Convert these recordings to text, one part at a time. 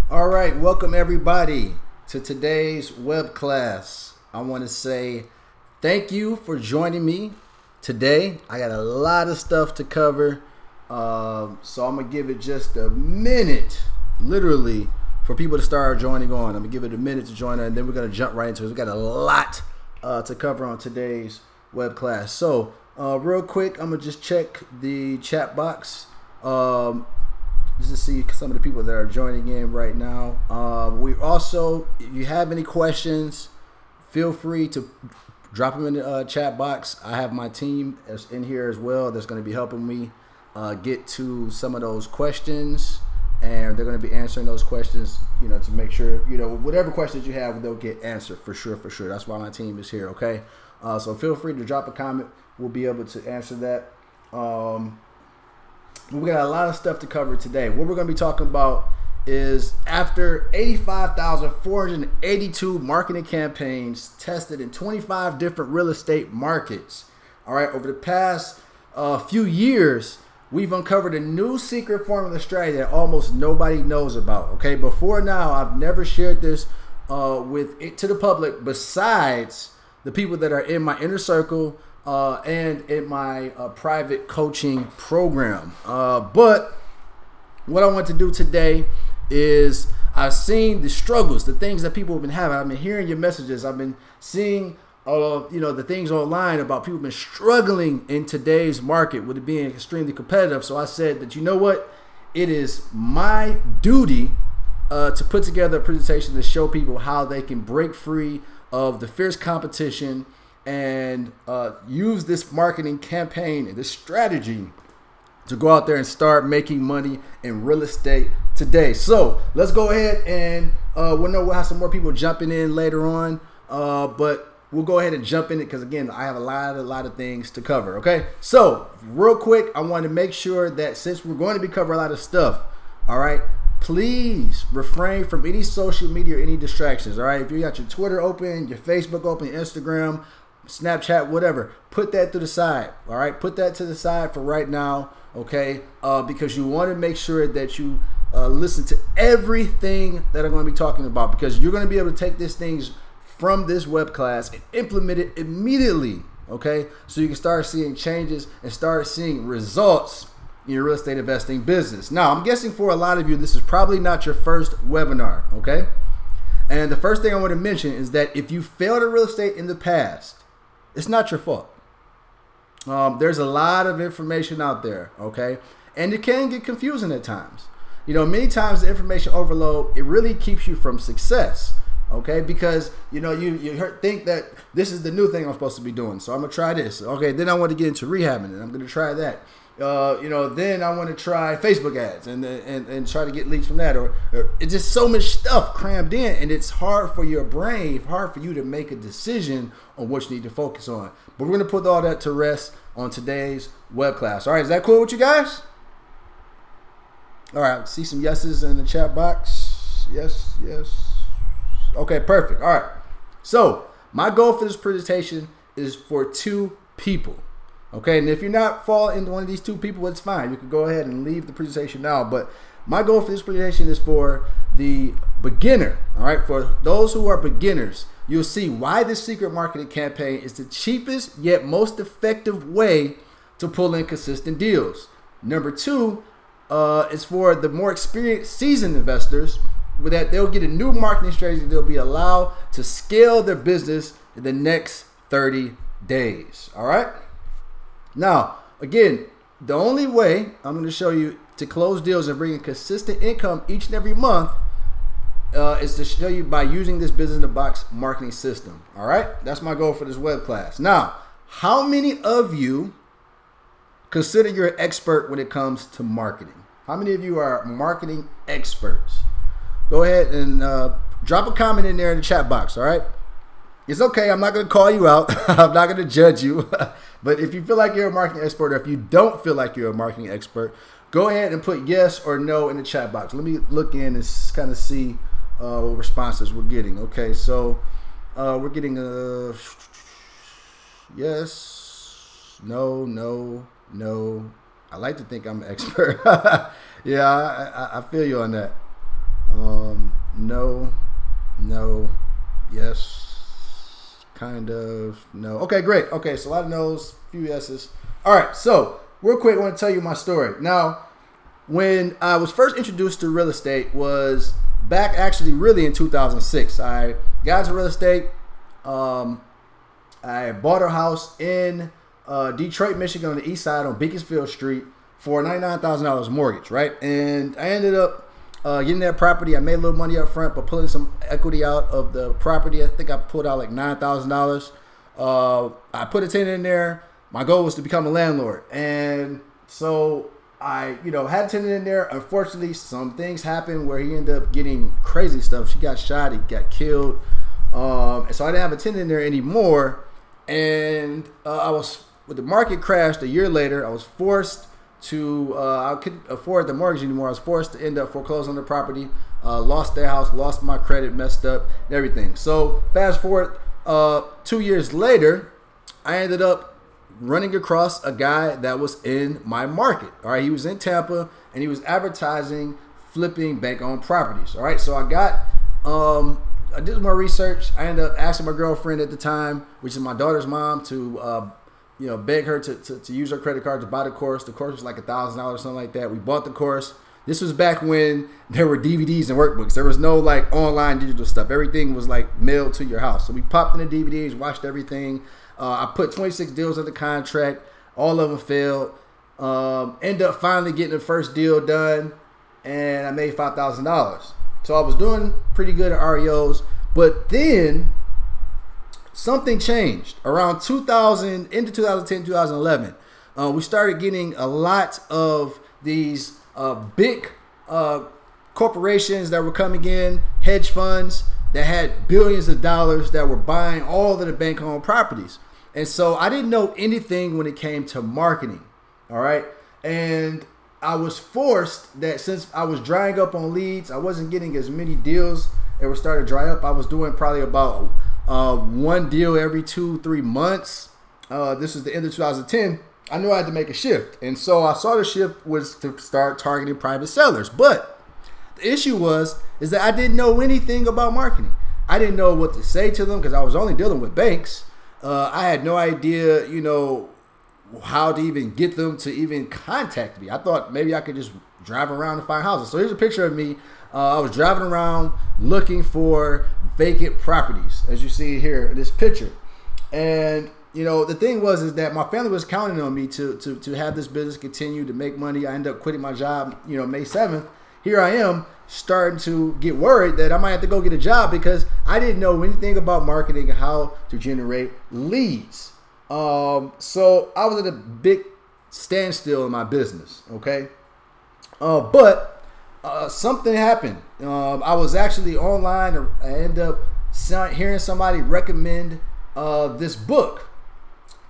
All right, welcome everybody to today's web class. I want to say thank you for joining me today. I got a lot of stuff to cover, so I'm gonna give it just a minute, literally, for people to start joining on. I'm gonna give it a minute to join, and then we're gonna jump right into it. We got a lot to cover on today's web class. So, real quick, I'm gonna just check the chat box. Just to see some of the people that are joining in right now. We also, if you have any questions, feel free to drop them in the chat box. I have my team in here as well that's going to be helping me get to some of those questions, and they're going to be answering those questions, to make sure, whatever questions you have, they'll get answered for sure, for sure. That's why my team is here, okay? So feel free to drop a comment. We'll be able to answer that. We got a lot of stuff to cover today. What we're going to be talking about is after 85,482 marketing campaigns tested in 25 different real estate markets. All right, over the past few years, we've uncovered a new secret formula strategy that almost nobody knows about. Okay, before now, I've never shared this to the public besides the people that are in my inner circle and in my private coaching program. But what I want to do today is I've seen the struggles, the things that people have been having. I've been hearing your messages. I've been seeing, the things online about people been struggling in today's market with it being extremely competitive. So I said that, what? It is my duty to put together a presentation to show people how they can break free of the fierce competition and use this marketing campaign and this strategy to go out there and start making money in real estate today. So let's go ahead and we'll have some more people jumping in later on, but we'll go ahead and jump in it because, again, I have a lot of things to cover. Okay, so real quick, I want to make sure that since we're going to be covering a lot of stuff, all right, please refrain from any social media or any distractions. All right, if you got your Twitter open, your Facebook open, your Instagram, Snapchat, whatever, put that to the side. All right, put that to the side for right now, okay? Because you want to make sure that you listen to everything that I'm going to be talking about, because you're going to be able to take these things from this web class and implement it immediately, okay? So you can start seeing changes and start seeing results in your real estate investing business. Now, I'm guessing for a lot of you, this is probably not your first webinar, okay? And the first thing I want to mention is that if you failed in real estate in the past, it's not your fault. There's a lot of information out there, okay? And it can get confusing at times. Many times the information overload, it really keeps you from success, okay? Because, you think that this is the new thing I'm supposed to be doing. So I'm going to try this. Okay, then I want to get into rehabbing it. I'm going to try that. Then I want to try Facebook ads and try to get leads from that, or it's just so much stuff crammed in, and it's hard for your brain, hard for you to make a decision on what you need to focus on. But we're going to put all that to rest on today's web class. All right, is that cool with you guys? All right, see some yeses in the chat box. Yes. Okay, perfect. All right, so my goal for this presentation is for 2 people. Okay, and if you're not falling into one of these 2 people, it's fine. You can go ahead and leave the presentation now. But my goal for this presentation is for the beginner. All right, for those who are beginners, you'll see why this secret marketing campaign is the cheapest yet most effective way to pull in consistent deals. Number 2 is for the more experienced, seasoned investors, with that they'll get a new marketing strategy. They'll be allowed to scale their business in the next 30 days. All right. Now, again, the only way I'm going to show you to close deals and bring in consistent income each and every month is to show you by using this business in a box marketing system. All right, that's my goal for this web class. Now, how many of you consider you're an expert when it comes to marketing? How many of you are marketing experts? Go ahead and drop a comment in there in the chat box. All right. It's okay. I'm not going to call you out. I'm not going to judge you. But if you feel like you're a marketing expert, or if you don't feel like you're a marketing expert, go ahead and put yes or no in the chat box. Let me look in and kind of see what responses we're getting. Okay, so we're getting yes, no. I like to think I'm an expert. Yeah, I feel you on that. No, no, yes, kind of, no. Okay, great. Okay, so a lot of no's, few yeses. All right, so real quick, I want to tell you my story. Now, when I was first introduced to real estate was back actually really in 2006. I got into real estate. I bought a house in Detroit, Michigan on the east side on Beaconsfield Street for $99,000 mortgage, right? And I ended up getting that property. I made a little money up front, but pulling some equity out of the property. I think I pulled out like $9,000. I put a tenant in there. My goal was to become a landlord. And so I, had a tenant in there. Unfortunately, some things happened where he ended up getting crazy stuff. She got shot. He got killed. And so I didn't have a tenant in there anymore. And I was, with the market crashed a year later, I was forced to, I couldn't afford the mortgage anymore. I was forced to end up foreclosing on the property, lost their house, lost my credit, messed up, and everything. So fast forward 2 years later, I ended up running across a guy that was in my market. All right, he was in Tampa and he was advertising flipping bank-owned properties. All right, so I did more research. I ended up asking my girlfriend at the time, which is my daughter's mom, to beg her to use her credit card to buy the course. The course was like $1,000 or something like that. We bought the course. This was back when there were DVDs and workbooks. There was no like online digital stuff. Everything was like mailed to your house. So we popped in the DVDs, watched everything. I put 26 deals under contract. All of them failed. End up finally getting the first deal done, and I made $5,000. So I was doing pretty good at REOs, but then something changed around 2000, into 2010, 2011. We started getting a lot of these big corporations that were coming in, hedge funds that had billions of dollars that were buying all of the bank-owned properties. And so I didn't know anything when it came to marketing. All right. And I was forced that since I was drying up on leads, I wasn't getting as many deals that were starting to dry up. I was doing probably about one deal every 2-3 months. This is the end of 2010. I knew I had to make a shift. And so I saw the shift was to start targeting private sellers. But the issue is that I didn't know anything about marketing. I didn't know what to say to them because I was only dealing with banks. I had no idea, how to even get them to even contact me. I thought maybe I could just drive around and find houses. So here's a picture of me. I was driving around looking for vacant properties, as you see here in this picture. And the thing is that my family was counting on me to have this business continue to make money. I ended up quitting my job, May 7th. Here I am starting to get worried that I might have to go get a job because I didn't know anything about marketing and how to generate leads. So I was at a big standstill in my business. Okay. But something happened. I was actually online. I ended up hearing somebody recommend this book.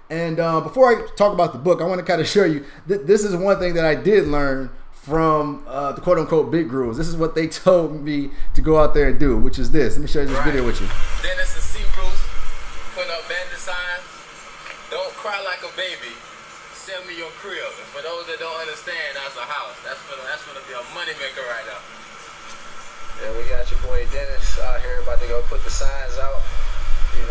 And before I talk about the book, I want to kind of show you this is one thing that I did learn from the quote-unquote big gurus. This is what they told me to go out there and do, which is this. Let me show you this video with you. Dennis and C. Bruce putting up bandit signs. Don't cry like a baby. Sell me your crib. And for those that don't understand, that's a house. That's gonna be a moneymaker right now. Yeah, we got your boy Dennis out here about to go put the signs out. We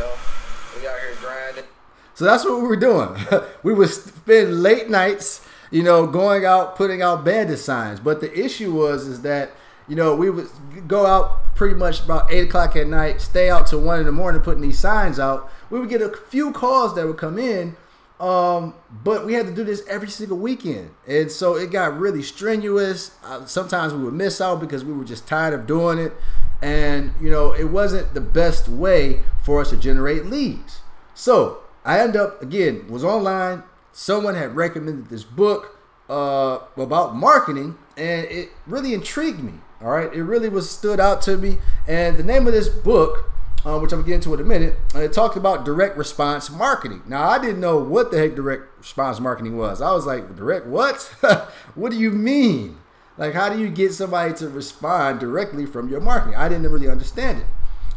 out here grinding. So that's what we were doing. We would spend late nights, going out, putting out bandit signs. But the issue is that, we would go out pretty much about 8 o'clock at night, stay out till 1 in the morning putting these signs out. We would get a few calls that would come in, but we had to do this every single weekend. And so it got really strenuous. Sometimes we would miss out because we were just tired of doing it. And, it wasn't the best way for us to generate leads. So I ended up, again, was online. Someone had recommended this book about marketing, and it really intrigued me. All right, it really stood out to me. And the name of this book, which I'm gonna get into in a minute, it talked about direct response marketing. Now, I didn't know what the heck direct response marketing was. I was like, direct what? What do you mean? Like, how do you get somebody to respond directly from your marketing? I didn't really understand it.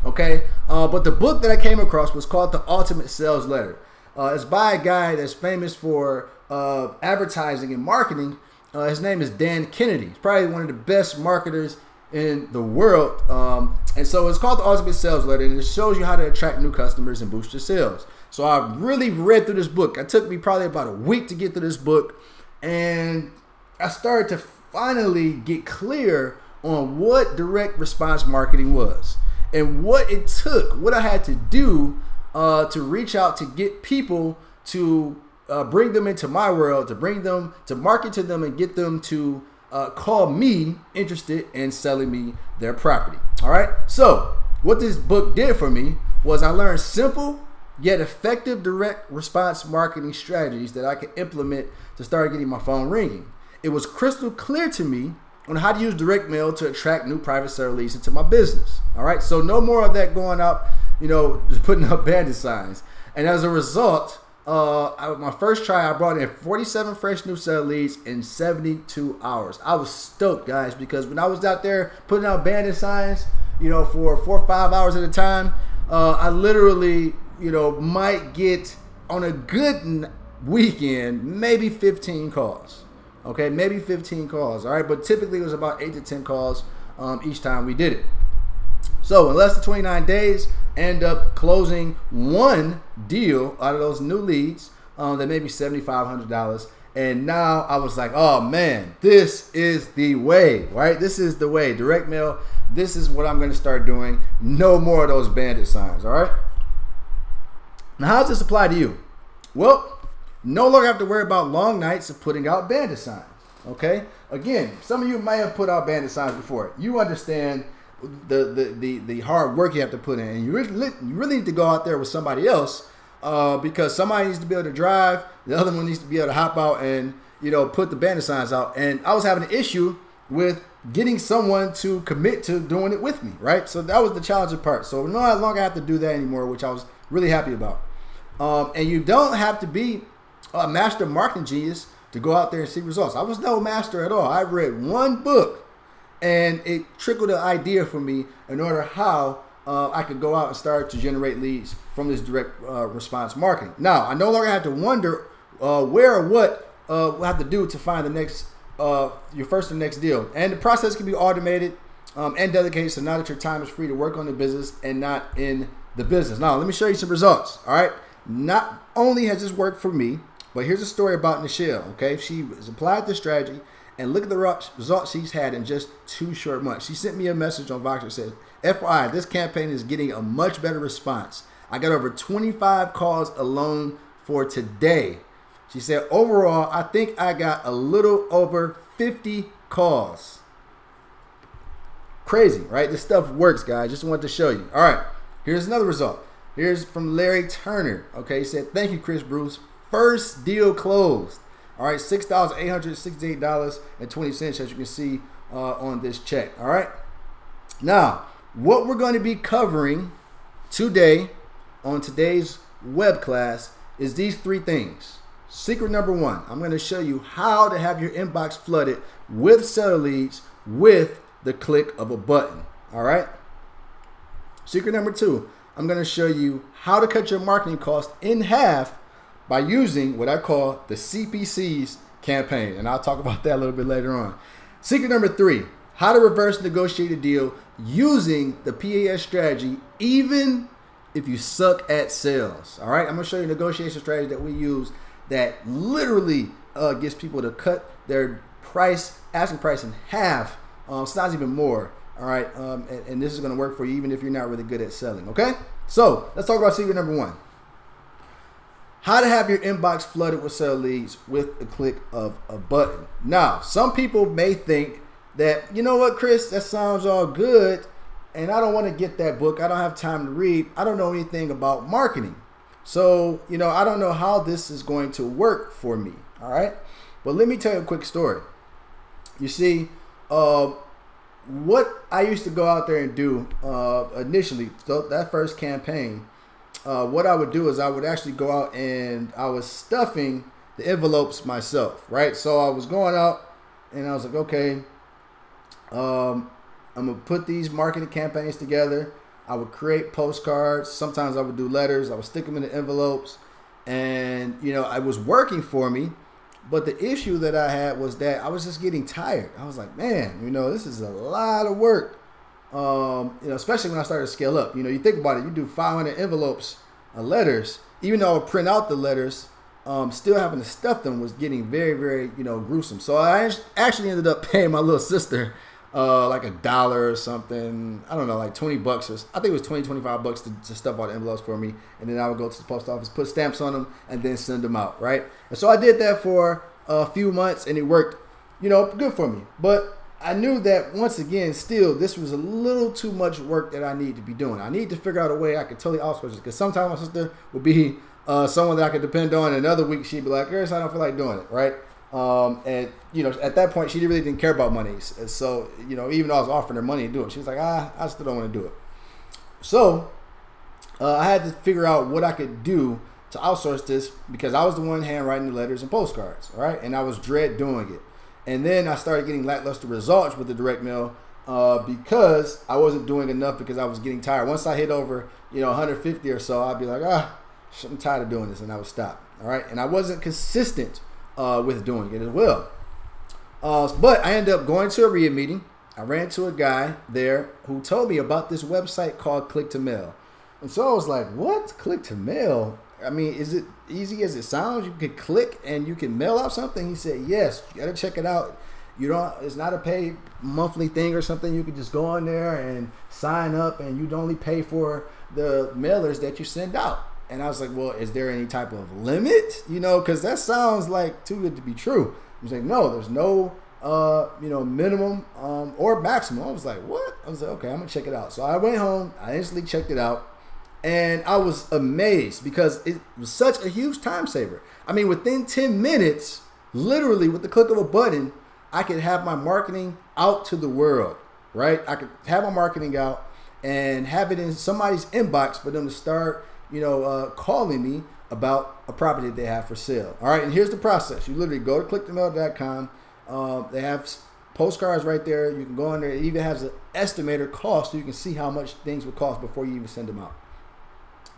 Okay, but the book that I came across was called The Ultimate Sales Letter. It's by a guy that's famous for advertising and marketing. His name is Dan Kennedy. He's probably one of the best marketers in the world. And so it's called the Ultimate Sales Letter, and it shows you how to attract new customers and boost your sales. So I really read through this book. It took me probably about a week to get through this book, and I started to finally get clear on what direct response marketing was and what it took, what I had to do to reach out to get people to bring them into my world, to bring them, to market to them and get them to call me interested in selling me their property. All right. So what this book did for me was I learned simple yet effective direct response marketing strategies that I could implement to start getting my phone ringing. It was crystal clear to me on how to use direct mail to attract new private seller leads into my business. All right. So no more of that going out, just putting up bandit signs. And as a result, my first try, I brought in 47 fresh new seller leads in 72 hours. I was stoked, guys, because when I was out there putting out bandit signs, for 4 or 5 hours at a time, I literally, might get on a good weekend, maybe 15 calls. Okay, maybe 15 calls. All right, but typically it was about 8 to 10 calls each time we did it. So in less than 29 days, end up closing one deal out of those new leads that made me $7,500. And now I was like, oh man, this is the way, right? This is the way. Direct mail, this is what I'm going to start doing. No more of those bandit signs, all right? Now, how does this apply to you? Well, no longer have to worry about long nights of putting out bandit signs, okay? Again, some of you might have put out bandit signs before. You understand the hard work you have to put in, and you really need to go out there with somebody else because somebody needs to be able to drive, the other one needs to be able to hop out and put the bandit signs out. And I was having an issue with getting someone to commit to doing it with me, right? So that was the challenging part. So no longer have to do that anymore, which I was really happy about. And you don't have to be a master marketing genius to go out there and see results. I was no master at all. I read one book and it trickled an idea for me in order how I could go out and start to generate leads from this direct response marketing. Now, I no longer have to wonder where or what we'll have to do to find the next, your first and next deal. And the process can be automated and dedicated, so now that your time is free to work on the business and not in the business. Now, let me show you some results, all right? Not only has this worked for me, but here's a story about Nichelle, okay? She has applied this strategy, and look at the results she's had in just 2 short months. She sent me a message on Voxer that says, FYI, this campaign is getting a much better response. I got over 25 calls alone for today. She said, overall, I think I got a little over 50 calls. Crazy, right? This stuff works, guys. Just wanted to show you. All right, here's another result. Here's from Larry Turner. Okay, he said, thank you, Chris Bruce. First deal closed. All right, $6,868.20, as you can see on this check. All right. Now, what we're going to be covering today on today's web class is these 3 things. Secret number 1, I'm going to show you how to have your inbox flooded with seller leads with the click of a button. All right. Secret number 2, I'm going to show you how to cut your marketing cost in half by using what I call the CPCs campaign. And I'll talk about that a little bit later on. Secret number 3, how to reverse negotiate a deal using the PAS strategy, even if you suck at sales. All right, I'm gonna show you a negotiation strategy that we use that literally gets people to cut their asking price in half, sometimes even more. All right, and this is gonna work for you even if you're not really good at selling, okay? So let's talk about secret number 1. How to have your inbox flooded with seller leads with the click of a button. Now, some people may think that, you know what, Chris, that sounds all good, and I don't want to get that book. I don't have time to read. I don't know anything about marketing. So, I don't know how this is going to work for me, all right? But let me tell you a quick story. You see, what I used to go out there and do initially, so that first campaign, what I would do is I would actually go out and I was stuffing the envelopes myself, right? So I was going out and I was like, okay, I'm gonna put these marketing campaigns together. I would create postcards. Sometimes I would do letters. I would stick them in the envelopes, and it was working for me. But the issue that I had was that I was just getting tired. I was like, man, this is a lot of work. Especially when I started to scale up. You think about it, you do 500 envelopes of letters. Even though I would print out the letters, still having to stuff them was getting very, very, gruesome. So I actually ended up paying my little sister like $1 or something. I don't know, like $20 or I think it was $20-$25 to stuff all the envelopes for me. And then I would go to the post office, put stamps on them, and then send them out, right? And so I did that for a few months, and it worked, good for me. But I knew that once again, still, this was a little too much work that I need to be doing. I need to figure out a way I could totally outsource it. Because sometimes my sister would be someone that I could depend on. And another week she'd be like, "Chris, I don't feel like doing it," right? And at that point, she really didn't care about money. So even though I was offering her money to do it, she was like, I still don't want to do it. So I had to figure out what I could do to outsource this, because I was the one handwriting the letters and postcards, all right? And I was dread doing it. And then I started getting lackluster results with the direct mail because I wasn't doing enough, because I was getting tired. Once I hit over 150 or so, I'd be like, I'm tired of doing this, and I would stop, all right? And I wasn't consistent with doing it as well. But I ended up going to a RIA meeting. I ran into a guy there who told me about this website called Click to Mail. And so I was like, what? Click to Mail? I mean, is it easy as it sounds? You can click and you can mail out something? He said, yes, you got to check it out. It's not a paid monthly thing or something. You can just go on there and sign up, and you'd only pay for the mailers that you send out. And I was like, well, is there any type of limit? Because that sounds like too good to be true. He's like, no, there's no, minimum or maximum. I was like, what? I was like, okay, I'm going to check it out. So I went home. I instantly checked it out. And I was amazed because it was such a huge time saver. I mean, within 10 minutes, literally with the click of a button, I could have my marketing out to the world, right? I could have my marketing out and have it in somebody's inbox for them to start, calling me about a property that they have for sale. All right, and here's the process. You literally go to clicktomail.com. They have postcards right there. You can go on there. It even has an estimator cost, so you can see how much things would cost before you even send them out.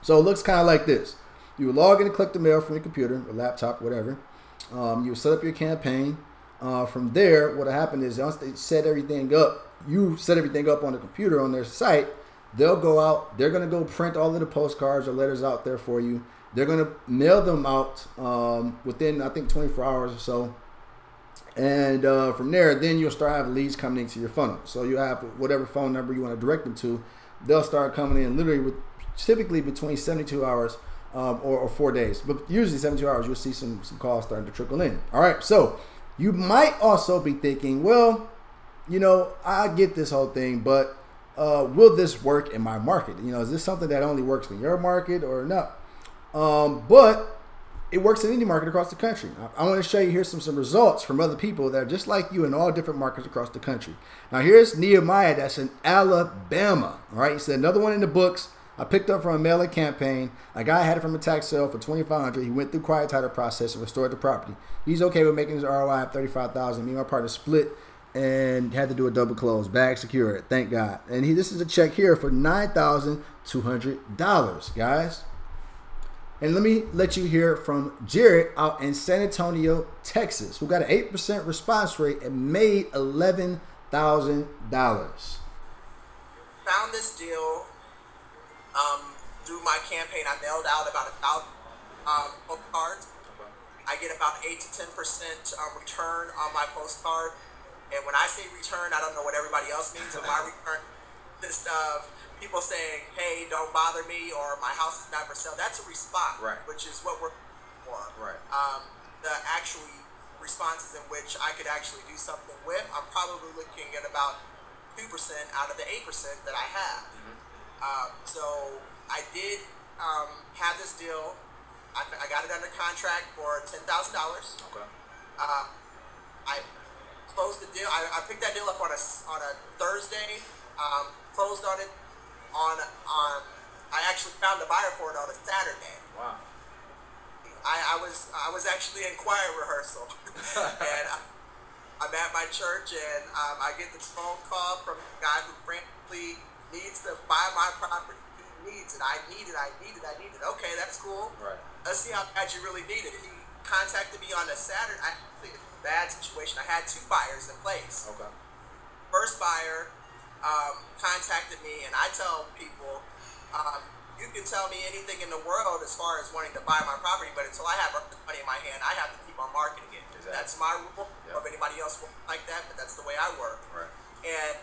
So it looks kind of like this. You would log in and click the mail from your computer or laptop, whatever. You would set up your campaign. From there, what happened is once they set everything up, you set everything up on the computer on their site, they'll go out. They're going to go print all of the postcards or letters out there for you. They're going to mail them out within, I think, 24 hours or so. And from there, then you'll start having leads coming into your funnel. So you have whatever phone number you want to direct them to. They'll start coming in literally with typically between 72 hours or 4 days. But usually 72 hours, you'll see some calls starting to trickle in. All right, so you might also be thinking, well, I get this whole thing, but will this work in my market? Is this something that only works in your market or not? But it works in any market across the country. I want to show you here some results from other people that are just like you in all different markets across the country. Now, here's Nehemiah. That's in Alabama. All right, he said another one in the books. I picked up from a mailing campaign. A guy had it from a tax sale for $2,500. He went through quiet title process and restored the property. He's okay with making his ROI of $35,000. Me and my partner split and had to do a double close. Bag secured. Thank God. And this is a check here for $9,200, guys. And let me let you hear from Jared out in San Antonio, Texas, who got an 8% response rate and made $11,000. Found this deal through my campaign. I mailed out about 1,000 postcards. I get about 8 to 10% return on my postcard. And when I say return, I don't know what everybody else means. So my return consists of people saying, hey, don't bother me, or my house is not for sale. That's a response, right, which is what we're for. Right. The actual responses in which I could actually do something with, I'm probably looking at about 2% out of the 8% that I have. So I did have this deal. I got it under contract for $10,000. Okay. I closed the deal. I picked that deal up on a Thursday. Closed on it on I actually found a buyer for it on a Saturday. Wow. I was actually in choir rehearsal, and I'm at my church, and I get this phone call from a guy who frankly needs to buy my property. He needs it. I need it. Okay, that's cool. Right. Let's see how bad you really need it. contacted me on a Saturday. I had a bad situation. I had 2 buyers in place. Okay. First buyer contacted me, and I tell people, you can tell me anything in the world as far as wanting to buy my property, but until I have money in my hand, I have to keep on marketing it. Exactly. That's my rule. Yep. If anybody else works like that, but that's the way I work. Right. And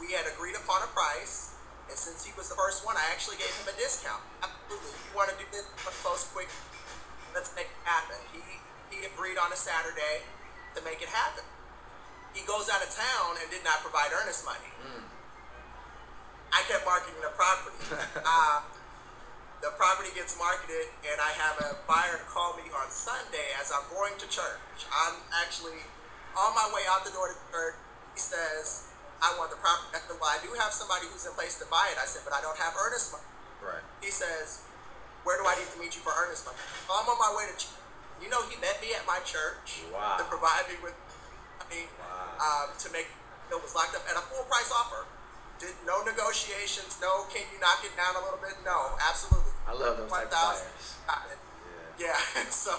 we had agreed upon a price, and since he was the first one, I actually gave him a discount. Absolutely. If you want to do this close, quick, let's make it happen. He agreed on a Saturday to make it happen. He goes out of town and did not provide earnest money. I kept marketing the property. The property gets marketed, and I have a buyer call me on Sunday as I'm going to church. I'm actually on my way out the door to church. He says, I want the property. I said, well, I do have somebody who's in place to buy it. I said, but I don't have earnest money. Right. He says, where do I need to meet you for earnest money? Well, I'm on my way to church. You know, he met me at my church to provide me with money to make it was locked up at a full price offer. Did no negotiations, no, can you knock it down a little bit? No, absolutely. I love those type of buyers. Yeah. So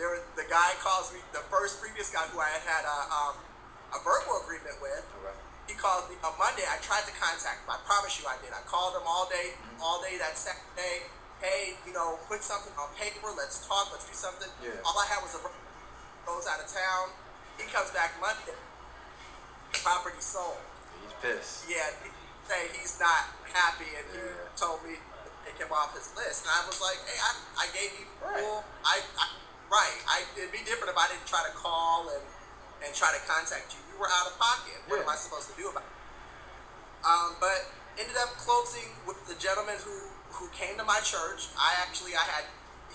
the guy calls me, the previous guy who I had a verbal agreement with. Okay. He called me on Monday. I tried to contact him. I promise you I did. I called him all day that second day. Hey, put something on paper. Let's talk. Let's do something. Yeah. All I had was goes out of town. He comes back Monday. Property sold. He's pissed. Yeah, he say he's not happy, and he told me to take him off his list. And I was like, hey, I gave you full. It'd be different if I didn't try to call and try to contact you. You were out of pocket. What am I supposed to do about it? But ended up closing with the gentleman who came to my church.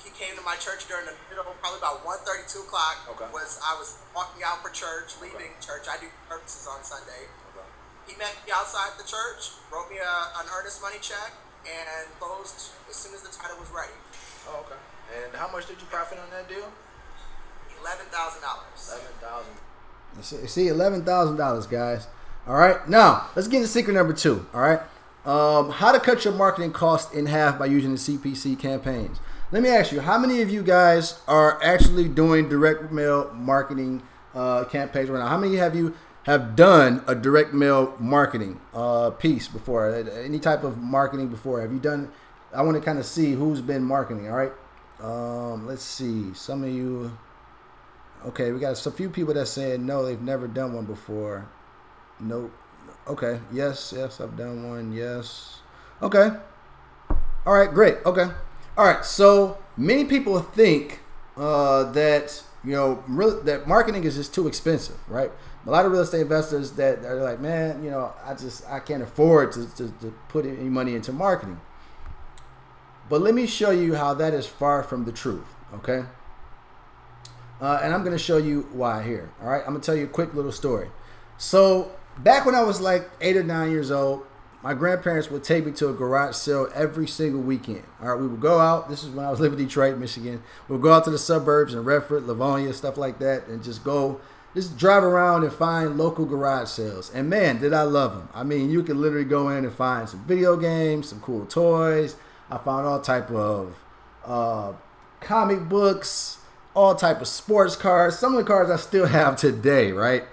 He came to my church during the middle, probably about 1:30, 2 o'clock. Okay. I was walking out for church, leaving church. I do services on Sunday. Okay. He met me outside the church, wrote me an earnest money check, and closed as soon as the title was ready. Oh, okay. And how much did you profit on that deal? $11,000. $11,000. See, $11,000, guys. All right. Now, let's get into secret number 2. All right. How to cut your marketing cost in half by using the CPC campaigns. Let me ask you, how many of you guys are actually doing direct mail marketing campaigns right now? How many of you have done a direct mail marketing piece before? Any type of marketing before? Have you done? I want to kind of see who's been marketing. All right. Let's see. Some of you. Okay, we got a few people that said no, they've never done one before. Nope. Okay. Yes, I've done one. Yes. Okay. All right, great. Okay. All right. So many people think that that marketing is just too expensive, right? A lot of real estate investors that are like, man, I can't afford to put any money into marketing. But let me show you how that is far from the truth. Okay. And I'm going to show you why here. All right. I'm going to tell you a quick little story. So back when I was like 8 or 9 years old, my grandparents would take me to a garage sale every single weekend. All right. We would go out. This is when I was living in Detroit, Michigan. We would go out to the suburbs in Redford, Livonia, stuff like that, and just drive around and find local garage sales. And man, did I love them. I mean, you could literally go in and find some video games, some cool toys. I found all type of comic books, all type of sports cars. Some of the cars I still have today, right?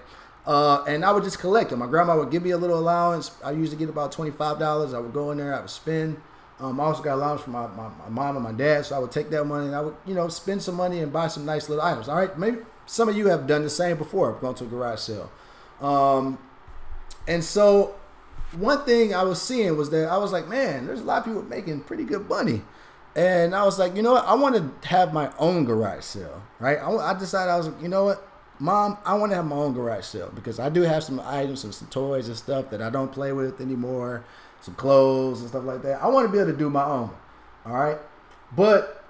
And I would just collect them. My grandma would give me a little allowance. I usually get about $25. I would go in there, I would spend. I also got allowance from my mom and my dad, so I would take that money and I would, spend some money and buy some nice little items. All right, maybe some of you have done the same before, gone to a garage sale. And so one thing I was seeing was that I was like, man, there's a lot of people making pretty good money. And I was like, you know what? I want to have my own garage sale, right? I decided, I was like, you know what? Mom, I want to have my own garage sale because I do have some items and some toys and stuff that I don't play with anymore, some clothes and stuff like that. I want to be able to do my own, all right? But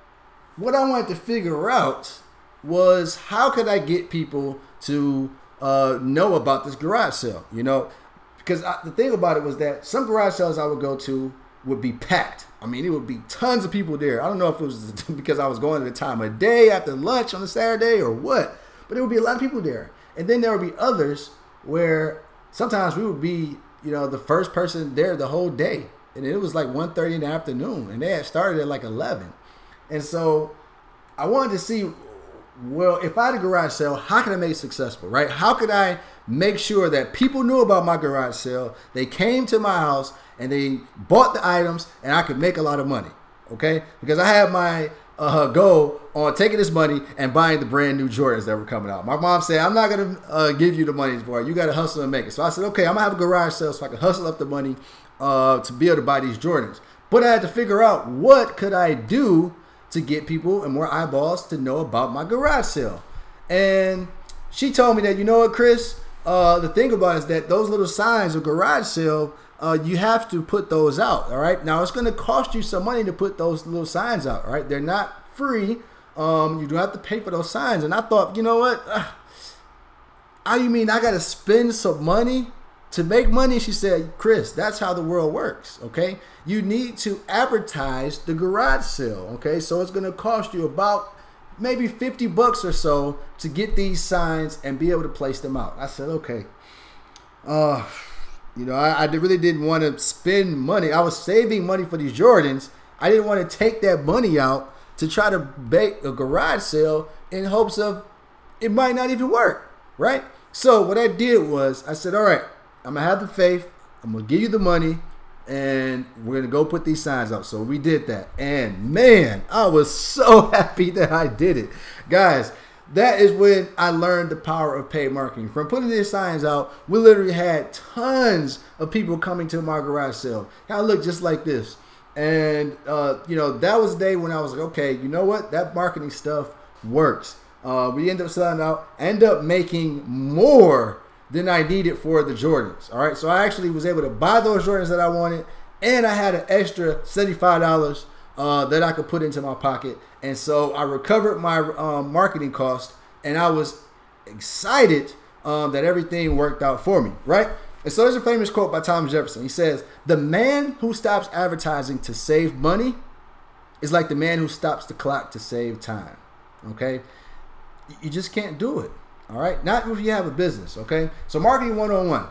what I wanted to figure out was how could I get people to know about this garage sale, Because the thing about it was that some garage sales I would go to would be packed. I mean, it would be tons of people there. I don't know if it was because I was going at the time of day after lunch on a Saturday or what, but there would be a lot of people there. And then there would be others where sometimes we would be, the first person there the whole day. And it was like 1:30 in the afternoon, and they had started at like 11. And so I wanted to see, well, if I had a garage sale, how can I make it successful, right? How could I make sure that people knew about my garage sale, they came to my house, and they bought the items, and I could make a lot of money, okay? Because I had my goal on taking this money and buying the brand new Jordans that were coming out. My mom said, I'm not going to give you the money for it. You got to hustle and make it. So I said, okay, I'm going to have a garage sale so I can hustle up the money to be able to buy these Jordans. But I had to figure out what could I do to get people and more eyeballs to know about my garage sale. And she told me that, you know what, Chris, the thing about it is that those little signs of garage sale, you have to put those out, all right? Now, it's going to cost you some money to put those little signs out, all right? They're not free. You do have to pay for those signs. And I thought, you know what? How you mean I got to spend some money to make money? She said, Chris, that's how the world works, okay? You need to advertise the garage sale, okay? So it's going to cost you about maybe $50 or so to get these signs and be able to place them out. I said, okay. You know, I really didn't want to spend money. I was saving money for these Jordans. I didn't want to take that money out to try to bake a garage sale in hopes of it might not even work, right? So what I did was I said, all right, I'm going to have the faith. I'm going to give you the money, and we're going to go put these signs out. So we did that. And, man, I was so happy that I did it. Guys, that is when I learned the power of paid marketing. From putting these signs out, we literally had tons of people coming to my garage sale. Kind of looked just like this. And, you know, that was the day when I was like, okay, you know what? That marketing stuff works. We ended up selling out, end up making more than I needed for the Jordans. All right. So I actually was able to buy those Jordans that I wanted. And I had an extra $75 that I could put into my pocket. And so I recovered my marketing cost, and I was excited that everything worked out for me, right? And so there's a famous quote by Thomas Jefferson. He says, the man who stops advertising to save money is like the man who stops the clock to save time, okay? You just can't do it, all right? Not if you have a business, okay? So marketing 101.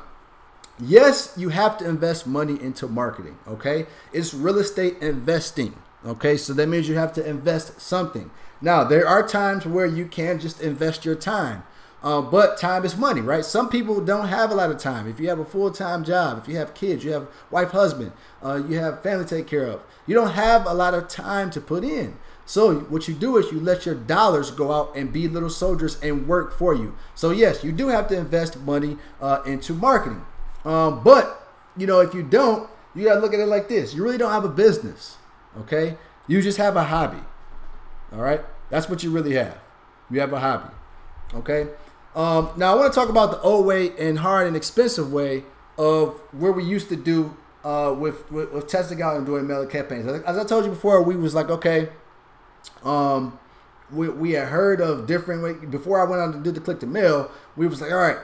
Yes, you have to invest money into marketing, okay? It's real estate investing. Okay, so that means you have to invest something. Now, there are times where you can just invest your time, but time is money, right? Some people don't have a lot of time. If you have a full-time job, if you have kids, you have wife, husband, you have family to take care of, you don't have a lot of time to put in. So what you do is you let your dollars go out and be little soldiers and work for you. So yes, you do have to invest money into marketing. But, you know, if you don't, you got to look at it like this. You really don't have a business. Okay, you just have a hobby. All right, that's what you really have. You have a hobby. Okay. Now I want to talk about the old way and hard and expensive way of where we used to do with testing out and doing mailing campaigns. As I told you before, we was like, okay, we had heard of different ways. Before I went on to do the click to mail, we was like, all right,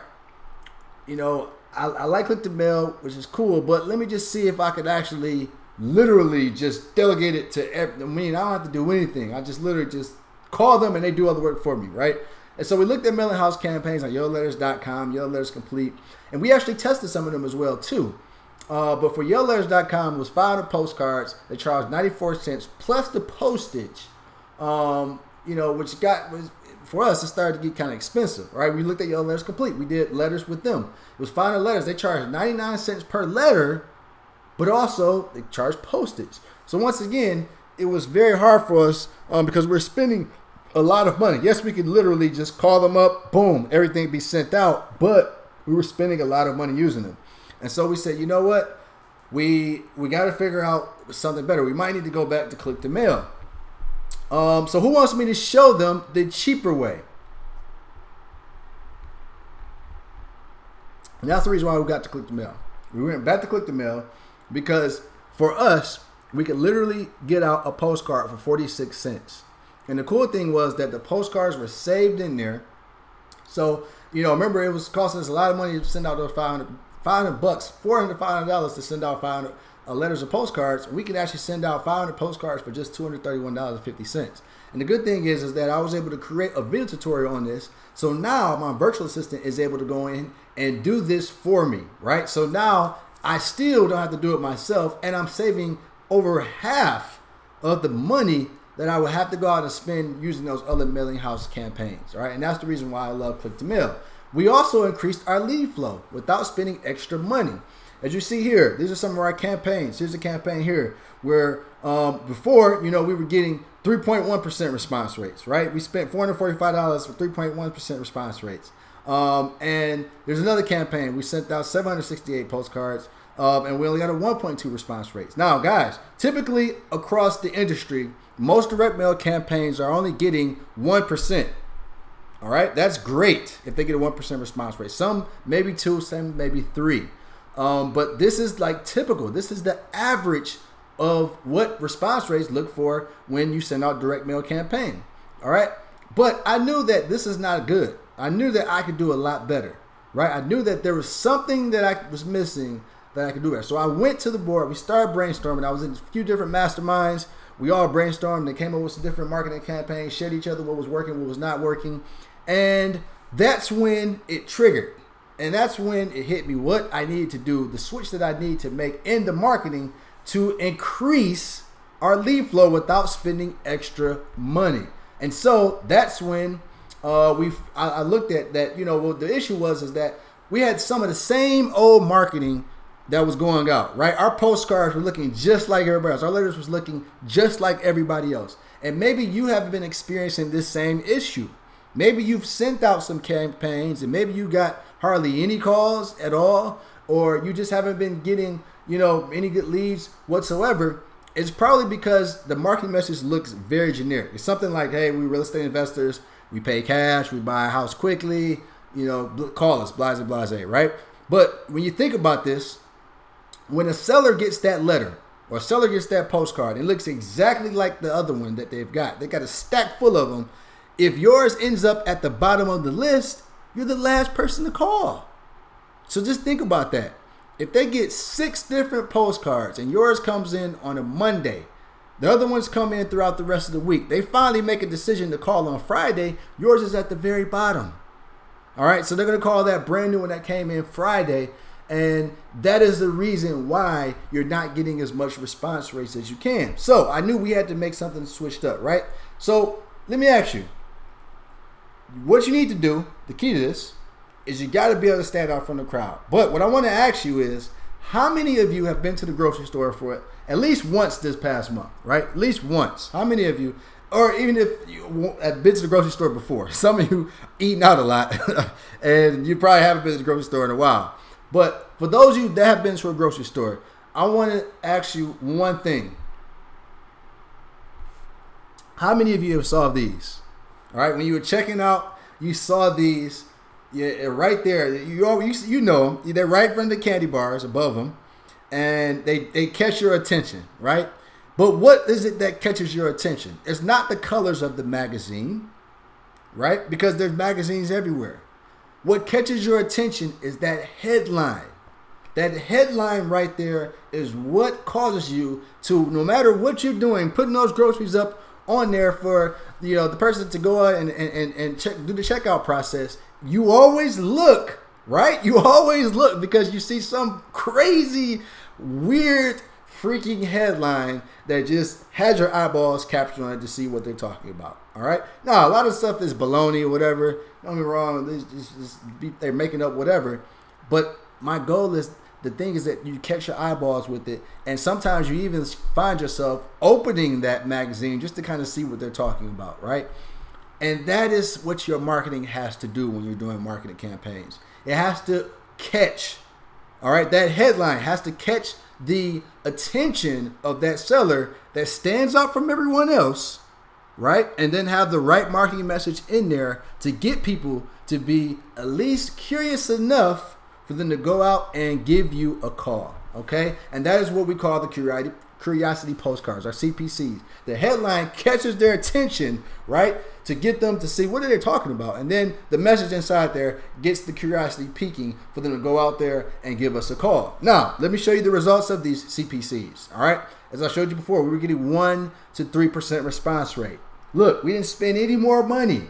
you know, I like click to mail, which is cool, but let me just see if I could actually literally just delegate it to every, I mean, I don't have to do anything. I just literally just call them and they do all the work for me, right? And so we looked at mailing house campaigns on YellowLetters.com, Yellow Letters Complete, and we actually tested some of them as well too. But for YellowLetters.com, it was 500 postcards. They charged 94 cents plus the postage, you know, which was for us, it started to get kind of expensive, right? We looked at Yellow Letters Complete. We did letters with them. It was 500 letters. They charged 99 cents per letter, but also they charge postage. So once again, it was very hard for us because we're spending a lot of money. Yes, we could literally just call them up, boom, everything be sent out, but we were spending a lot of money using them. And so we said, you know what? We got to figure out something better. We might need to go back to click to mail. So who wants me to show them the cheaper way? And that's the reason why we got to click to mail. We went back to click to mail because for us, we could literally get out a postcard for 46 cents. And the cool thing was that the postcards were saved in there. So, you know, remember it was costing us a lot of money to send out those $500 bucks, $500 to send out 500 letters or postcards. We could actually send out 500 postcards for just $231.50. And the good thing is that I was able to create a video tutorial on this. So now my virtual assistant is able to go in and do this for me, right? So now I still don't have to do it myself, and I'm saving over half of the money that I would have to go out and spend using those other mailing house campaigns. All right, and that's the reason why I love Click to Mail. We also increased our lead flow without spending extra money. As you see here, these are some of our campaigns. Here's a campaign here where before, we were getting 3.1% response rates, right? We spent $445 for 3.1% response rates. And there's another campaign. We sent out 768 postcards, and we only got a 1.2 response rates. Now, guys, typically across the industry, most direct mail campaigns are only getting 1%. All right, that's great if they get a 1% response rate. Some maybe 2, some maybe 3. But this is like typical. This is the average of what response rates look for when you send out direct mail campaign. All right, but I knew that this is not good. I knew that I could do a lot better, right? I knew that there was something that I was missing that I could do better. So I went to the board. We started brainstorming. I was in a few different masterminds. We all brainstormed. They came up with some different marketing campaigns, shared each other what was working, what was not working. And that's when it triggered. And that's when it hit me what I needed to do, the switch that I need to make in the marketing to increase our lead flow without spending extra money. And so that's when I looked at that, what the issue is that we had some of the same old marketing that was going out, right? Our postcards were looking just like everybody else. Our letters was looking just like everybody else. And maybe you have been experiencing this same issue. Maybe you've sent out some campaigns and maybe you got hardly any calls at all, or you just haven't been getting, any good leads whatsoever. It's probably because the marketing message looks very generic. It's something like, hey, we real estate investors, we pay cash, we buy a house quickly, call us, blase, blase, right? But when you think about this, when a seller gets that letter or a seller gets that postcard, it looks exactly like the other one that they've got. They got a stack full of them. If yours ends up at the bottom of the list, you're the last person to call. So just think about that. If they get 6 different postcards and yours comes in on a Monday, the other ones come in throughout the rest of the week, they finally make a decision to call on Friday, yours is at the very bottom. All right, so they're going to call that brand new one that came in Friday, and that is the reason why you're not getting as much response rates as you can. So I knew we had to make something switched up, right? So let me ask you, what you need to do, the key to this, is you got to be able to stand out from the crowd. But what I want to ask you is, how many of you have been to the grocery store for at least once this past month, right? At least once. How many of you, or even if you have been to the grocery store before, some of you eating out a lot, and you probably haven't been to the grocery store in a while. But for those of you that have been to a grocery store, I want to ask you one thing. How many of you have saw these? All right, when you were checking out, you saw these, right there. You know, they're right from the candy bars above them, and they catch your attention, right? But what is it that catches your attention? It's not the colors of the magazine, right? Because there's magazines everywhere. What catches your attention is that headline. That headline right there is what causes you to, no matter what you're doing, putting those groceries up on there for the person to go out and do the checkout process. You always look, right? You always look because you see some crazy, weird, freaking headline that just has your eyeballs captured on it to see what they're talking about. All right. Now, a lot of stuff is baloney or whatever. Don't get me wrong. They're making up whatever. But my goal is, the thing is that you catch your eyeballs with it. And sometimes you even find yourself opening that magazine just to kind of see what they're talking about. Right. And that is what your marketing has to do when you're doing marketing campaigns. It has to catch. All right. That headline has to catch the attention of that seller that stands out from everyone else, right? And then have the right marketing message in there to get people to be at least curious enough for them to go out and give you a call, okay? And that is what we call the curiosity postcards, our CPCs. The headline catches their attention, right, to get them to see what are they talking about. And then the message inside there gets the curiosity peaking for them to go out there and give us a call. Now, let me show you the results of these CPCs, all right? As I showed you before, we were getting 1 to 3% response rate. Look, we didn't spend any more money,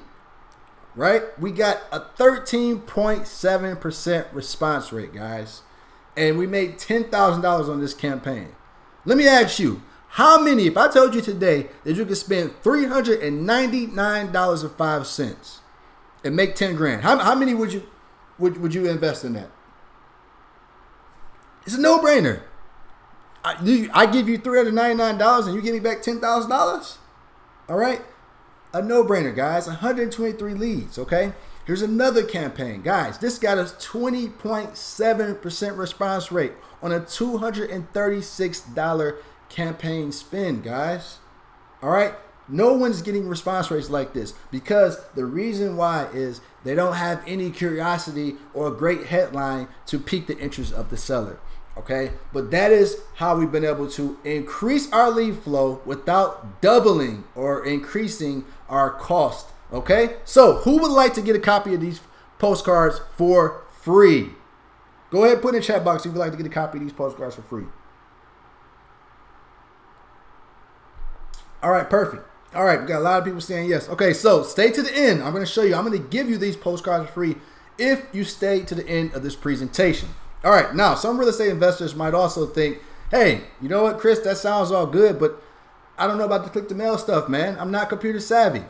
right? We got a 13.7% response rate, guys. And we made $10,000 on this campaign. Let me ask you, How many, if I told you today that you could spend $399.05 and make 10 grand, how many would you invest in that? It's a no-brainer. I give you $399 and you give me back $10,000? All right? A no-brainer, guys. 123 leads, okay? Here's another campaign. Guys, this got us 20.7% response rate on a $236 campaign spend, guys. All right? No one's getting response rates like this because the reason why is they don't have any curiosity or a great headline to pique the interest of the seller. Okay, but that is how we've been able to increase our lead flow without doubling or increasing our cost. Okay, so who would like to get a copy of these postcards for free? Go ahead and put in the chat box if you'd like to get a copy of these postcards for free. All right, perfect. All right, we got a lot of people saying yes. Okay, so stay to the end. I'm going to show you. I'm going to give you these postcards for free if you stay to the end of this presentation. All right, now some real estate investors might also think, hey, you know what, Chris, that sounds all good, but I don't know about the click-to-mail stuff, man. I'm not computer savvy.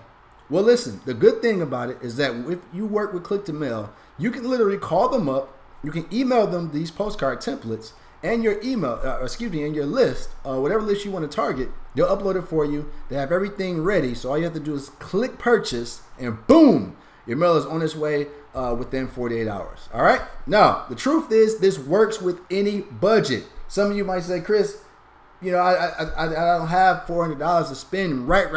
Well, listen, the good thing about it is that if you work with click-to-mail, you can literally call them up, you can email them these postcard templates and your email, and your list, whatever list you want to target, they'll upload it for you. They have everything ready, so all you have to do is click purchase, and boom, your mail is on its way within 48 hours. All right. Now, the truth is this works with any budget. Some of you might say, Chris, you know, I don't have $400 to spend right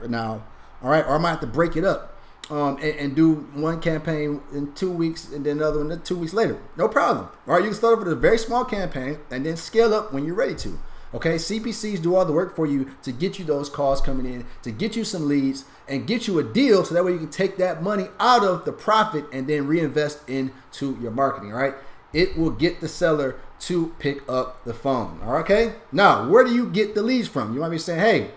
now. All right. Or I might have to break it up and do one campaign in 2 weeks and then another one 2 weeks later. No problem. All right. You can start off with a very small campaign and then scale up when you're ready to. Okay, CPCs do all the work for you to get you those calls coming in, to get you some leads, and get you a deal so that way you can take that money out of the profit and then reinvest into your marketing, all right? It will get the seller to pick up the phone, all right? Okay? Now, where do you get the leads from? You might be saying, hey,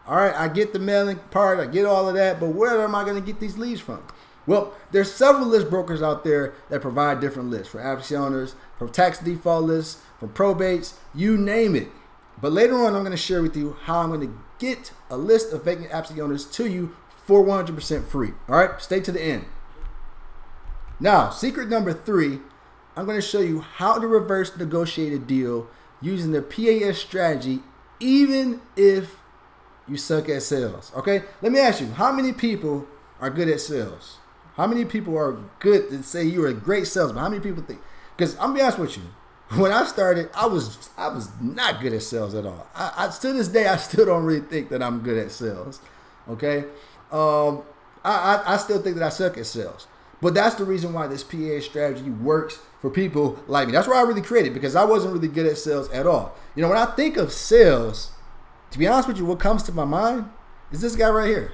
all right, I get the mailing part, I get all of that, but where am I going to get these leads from? Well, there's several list brokers out there that provide different lists for absentee owners, from tax default lists, from probates, you name it. But later on, I'm going to share with you how I'm going to get a list of vacant absentee owners to you for 100% free. All right, stay to the end. Now, secret number 3, I'm going to show you how to reverse negotiate a deal using the PAS strategy, even if you suck at sales. Okay, let me ask you, how many people are good at sales? How many people are good to say you're a great salesman? How many people think? Because I'm going to be honest with you. When I started, I was not good at sales at all. I to this day, I still don't really think that I'm good at sales. Okay, I still think that I suck at sales. But that's the reason why this PA strategy works for people like me. That's why I really created it, because I wasn't really good at sales at all. You know, when I think of sales, to be honest with you, what comes to my mind is this guy right here.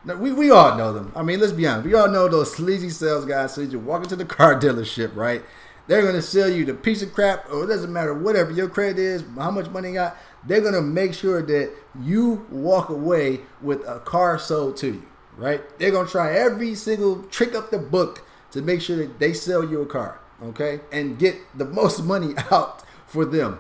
Now, we all know them. I mean, let's be honest. We all know those sleazy sales guys. So you walk into the car dealership, right? They're going to sell you the piece of crap, or it doesn't matter, whatever your credit is, how much money you got. They're going to make sure that you walk away with a car sold to you, right? They're going to try every single trick up the book to make sure that they sell you a car, okay? And get the most money out for them.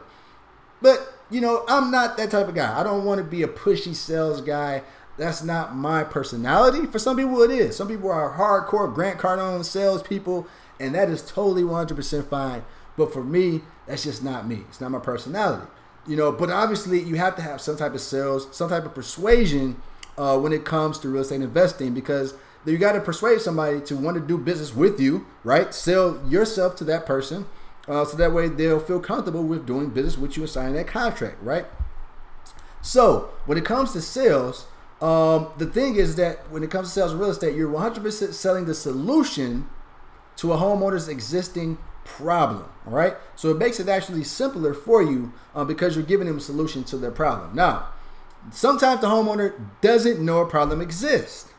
But, you know, I'm not that type of guy. I don't want to be a pushy sales guy. That's not my personality. For some people, it is. Some people are hardcore Grant Cardone salespeople, and that is totally 100% fine. But for me, that's just not me. It's not my personality. You know, but obviously you have to have some type of sales, some type of persuasion when it comes to real estate investing, because you got to persuade somebody to want to do business with you, right? Sell yourself to that person so that way they'll feel comfortable with doing business with you and signing that contract, right? So when it comes to sales, the thing is that when it comes to sales of real estate, you're 100% selling the solution to a homeowner's existing problem. All right, so it makes it actually simpler for you because you're giving them a solution to their problem. Now, sometimes the homeowner doesn't know a problem exists.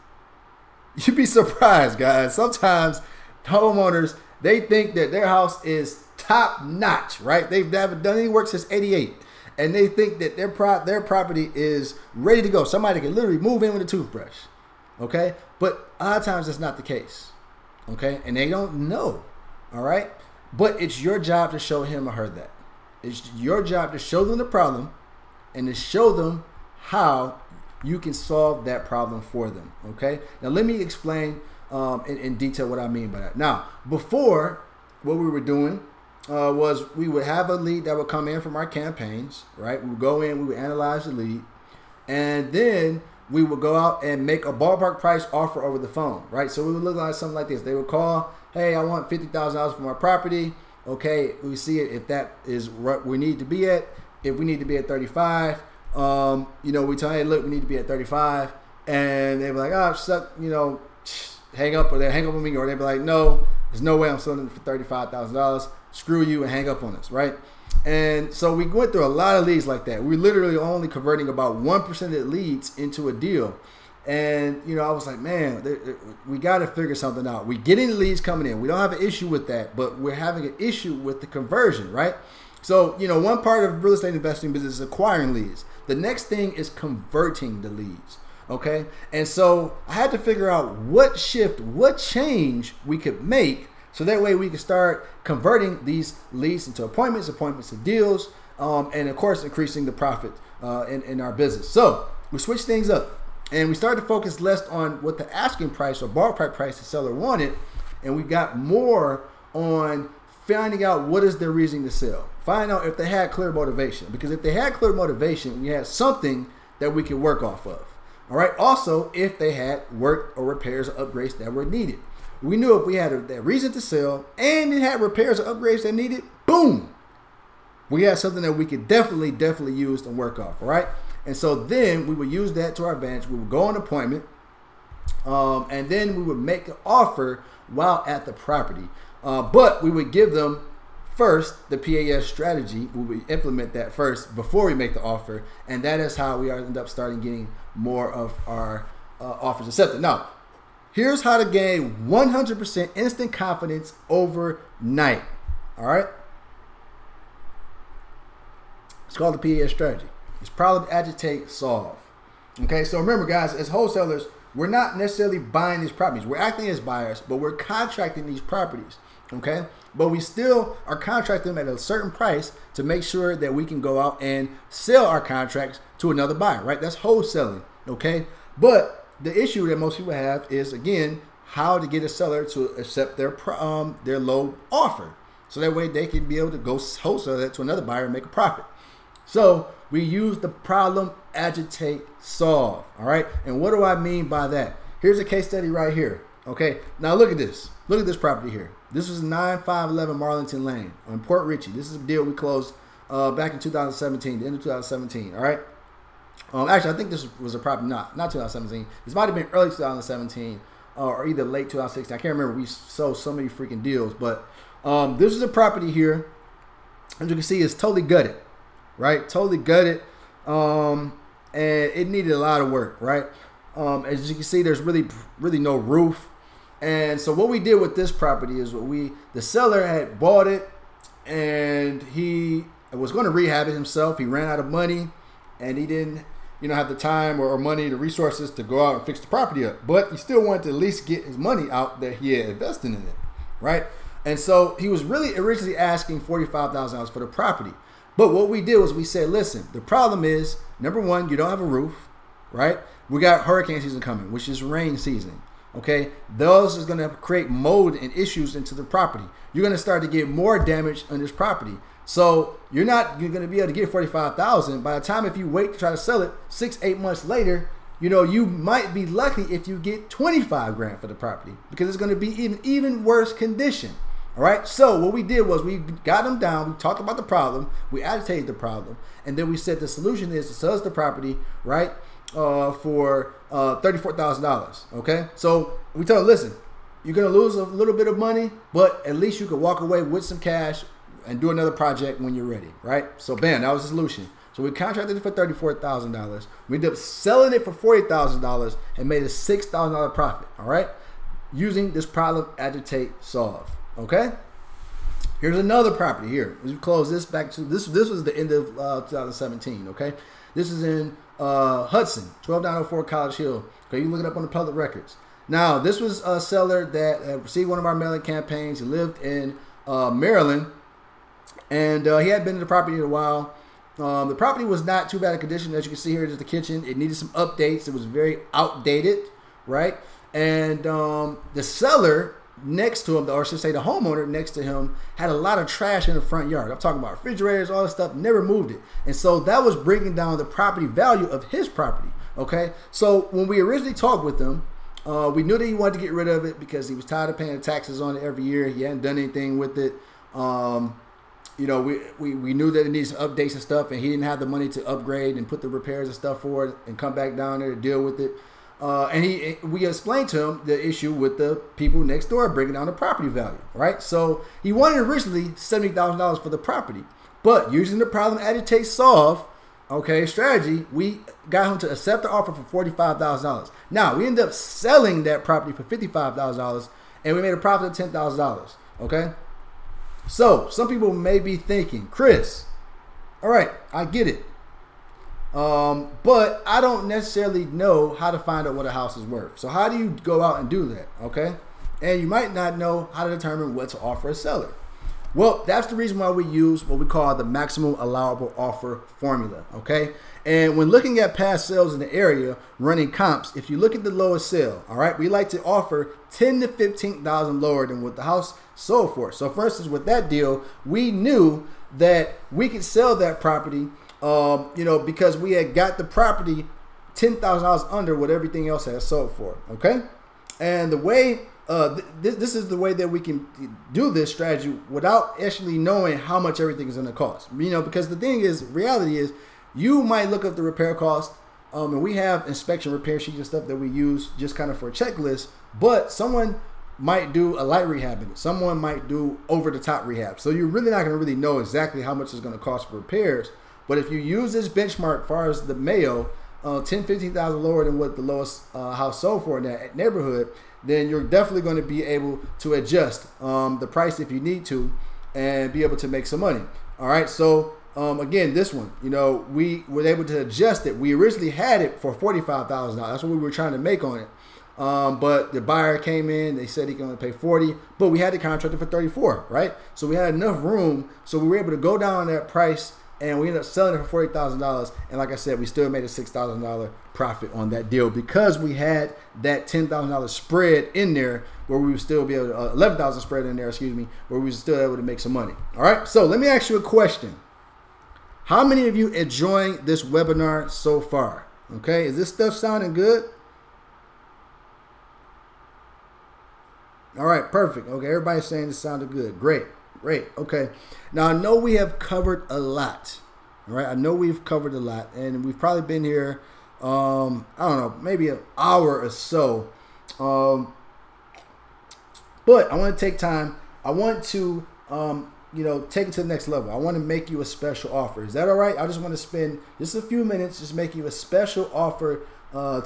You'd be surprised, guys. Sometimes homeowners, they think that their house is top notch, right? They've never done any work since '88, and they think that their property is ready to go. Somebody can literally move in with a toothbrush. Okay, but a lot of times that's not the case. Okay, and they don't know. All right, but it's your job to show him or her that. It's your job to show them the problem and to show them how you can solve that problem for them. Okay. Now let me explain in detail what I mean by that. Now, before, what we were doing was we would have a lead that would come in from our campaigns, right? We would go in, we would analyze the lead, and then we would go out and make a ballpark price offer over the phone, right? So we would look like something like this. They would call, hey, I want $50,000 for my property. Okay, we see it if that is what we need to be at. If we need to be at 35, you know, we tell, hey, look, we need to be at 35, and they be like, oh, suck, you know, hang up, or they hang up on me, or they be like, no, there's no way I'm selling it for $35,000. Screw you, and hang up on us, right? And so we went through a lot of leads like that. We're literally only converting about 1% of the leads into a deal. And, you know, I was like, man, we got to figure something out. We're getting leads coming in. We don't have an issue with that, but we're having an issue with the conversion, right? So, you know, one part of real estate investing business is acquiring leads. The next thing is converting the leads, okay? And so I had to figure out what shift, what change we could make so that way we can start converting these leads into appointments to deals, and of course, increasing the profit in our business. So we switched things up. And we started to focus less on what the asking price or ballpark price the seller wanted, and we got more on finding out what is their reason to sell. Find out if they had clear motivation, because if they had clear motivation, we had something that we could work off of. All right. Also, if they had work or repairs or upgrades that were needed, we knew if we had that reason to sell and it had repairs or upgrades that needed, boom, we had something that we could definitely use and work off. All right. And so then we would use that to our advantage. We would go on appointment, and then we would make an offer while at the property. But we would give them first the PAS strategy. We would implement that first before we make the offer. And that is how we end up starting getting more of our offers accepted. Now, here's how to gain 100% instant confidence overnight. All right. It's called the PAS strategy. It's problem, agitate, solve. Okay, so remember, guys, as wholesalers, we're not necessarily buying these properties. We're acting as buyers, but we're contracting these properties. Okay, but we still are contracting them at a certain price to make sure that we can go out and sell our contracts to another buyer, right? That's wholesaling. Okay, but the issue that most people have is, again, how to get a seller to accept their low offer, so that way they can be able to go wholesale that to another buyer and make a profit. So we use the problem, agitate, solve. All right. And what do I mean by that? Here's a case study right here. Okay. Now look at this. Look at this property here. This was 9511 Marlington Lane on Port Richey. This is a deal we closed back in 2017, the end of 2017. All right. Actually, I think this was a property, not 2017. This might have been early 2017 or either late 2016. I can't remember. We sold so many freaking deals, but this is a property here. As you can see, it's totally gutted. Right, totally gutted, and it needed a lot of work. Right, as you can see, there's really no roof, and so what we did with this property is the seller had bought it, and he was going to rehab it himself. He ran out of money, and he didn't, have the time or money, the resources to go out and fix the property up. But he still wanted to at least get his money out that he had invested in it, right? And so he was really originally asking $45,000 for the property. But what we did was we said, listen, the problem is, number one, you don't have a roof, right? We got hurricane season coming, which is rain season, okay? Those is going to create mold and issues into the property. You're going to start to get more damage on this property. So you're going to be able to get $45,000. By the time if you wait to try to sell it 6-8 months later, you might be lucky if you get $25,000 for the property, because it's going to be even worse condition. All right. So what we did was we got them down. We talked about the problem. We agitated the problem. And then we said the solution is to sell us the property, right, for $34,000. OK, so we told them, listen, you're going to lose a little bit of money, but at least you could walk away with some cash and do another project when you're ready. Right. So, bam, that was the solution. So we contracted it for $34,000. We ended up selling it for $40,000 and made a $6,000 profit. All right. Using this problem, agitate, solve. Okay, here's another property here. We close this back to this was the end of 2017. Okay, this is in Hudson, 12904 College Hill. Okay, you can look it up on the public records. Now, this was a seller that received one of our mailing campaigns. He lived in Maryland, and he had been in the property a while, The property was not too bad a condition. As you can see here, there's the kitchen. It needed some updates. It was very outdated, right? And the seller next to him, or I should say the homeowner next to him, had a lot of trash in the front yard. I'm talking about refrigerators, all this stuff, never moved it. And so that was bringing down the property value of his property, okay? So when we originally talked with him, we knew that he wanted to get rid of it because he was tired of paying the taxes on it every year. He hadn't done anything with it. You know, we knew that it needs updates and stuff, and he didn't have the money to upgrade and put the repairs and stuff for it and come back down there to deal with it. And we explained to him the issue with the people next door bringing down the property value, right? So he wanted originally $70,000 for the property, but using the problem agitate solve, okay, strategy, we got him to accept the offer for $45,000. Now we ended up selling that property for $55,000, and we made a profit of $10,000. Okay. So some people may be thinking, Chris, all right, I get it. But I don't necessarily know how to find out what a house is worth. So how do you go out and do that? Okay. And you might not know how to determine what to offer a seller. Well, that's the reason why we use what we call the maximum allowable offer formula. Okay. And when looking at past sales in the area, running comps, if you look at the lowest sale, all right, we like to offer 10 to 15,000 lower than what the house sold for. So for instance, with that deal, we knew that we could sell that property, you know, because we had got the property $10,000 under what everything else has sold for. Okay. And the way, this is the way that we can do this strategy without actually knowing how much everything is going to cost, you know, because the thing is, reality is, you might look up the repair cost, and we have inspection repair sheets and stuff that we use just kind of for a checklist, but someone might do a light rehab in it. Someone might do over-the-top rehab. So you're really not going to really know exactly how much it's going to cost for repairs. But if you use this benchmark as far as the Mayo, 10, 15,000 lower than what the lowest house sold for in that neighborhood, then you're definitely going to be able to adjust the price if you need to and be able to make some money. All right, so again, this one, you know, we were able to adjust it. We originally had it for $45,000. That's what we were trying to make on it. But the buyer came in, they said he can only pay 40, but we had the contractor for 34, right? So we had enough room, so we were able to go down on that price, and we ended up selling it for $40,000. And like I said, we still made a $6,000 profit on that deal because we had that $10,000 spread in there where we would still be able to, $11,000 spread in there, excuse me, where we were still able to make some money. All right, so let me ask you a question. How many of you enjoying this webinar so far? Okay, is this stuff sounding good? All right, perfect. Okay, everybody's saying this sounded good. Great, great. Okay, now I know we have covered a lot. All right, I know we've covered a lot, and we've probably been here, I don't know, maybe an hour or so. But I want to take time. I want to, you know, take it to the next level. I want to make you a special offer. Is that all right? I just want to spend just a few minutes just make you a special offer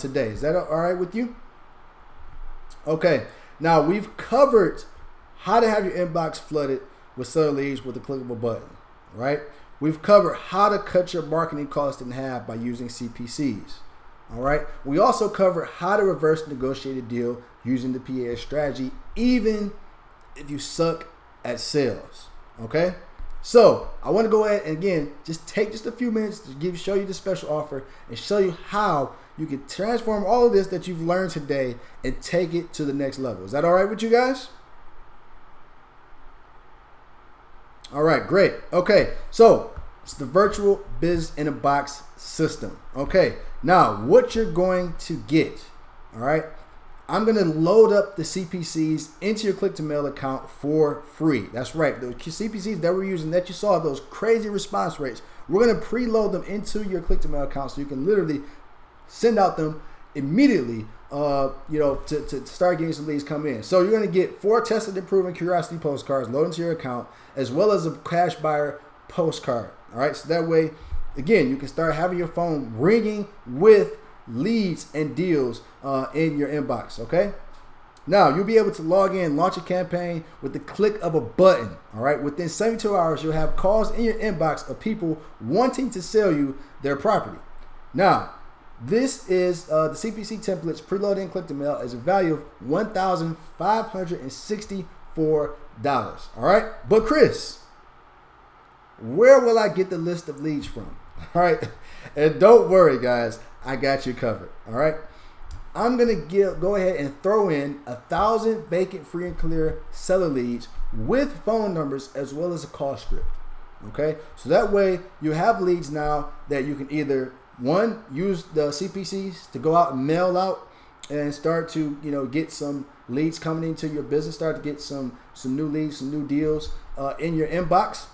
today. Is that all right with you? Okay. Now, we've covered how to have your inbox flooded with seller leads with a clickable button, right? We've covered how to cut your marketing costs in half by using CPCs, all right? We also covered how to reverse negotiate a deal using the PAS strategy, even if you suck at sales, okay? So I want to go ahead and again, just take just a few minutes to show you the special offer and show you how you can transform all of this that you've learned today and take it to the next level. Is that all right with you guys? All right, great. Okay, so it's the virtual biz in a box system. Okay, now what you're going to get, all right? I'm going to load up the CPCs into your Click2Mail account for free. That's right. The CPCs that we're using that you saw, those crazy response rates, we're going to preload them into your Click2Mail account so you can literally send out them immediately, you know, to start getting some leads come in. So you're going to get 4 tested and proven curiosity postcards loaded into your account, as well as a cash buyer postcard. All right. So that way, again, you can start having your phone ringing with leads and deals in your inbox. Okay. Now you'll be able to log in, launch a campaign with the click of a button. All right. Within 72 hours, you'll have calls in your inbox of people wanting to sell you their property. Now, this is the CPC templates preloaded in Click2Mail is a value of $1,564. All right. But Chris, where will I get the list of leads from? All right. And don't worry, guys. I got you covered. All right. I'm going to go ahead and throw in 1,000 vacant free and clear seller leads with phone numbers as well as a call script. Okay. So that way you have leads now that you can either, one, use the CPCs to go out and mail out and start to, get some leads coming into your business, start to get some new leads, some new deals in your inbox.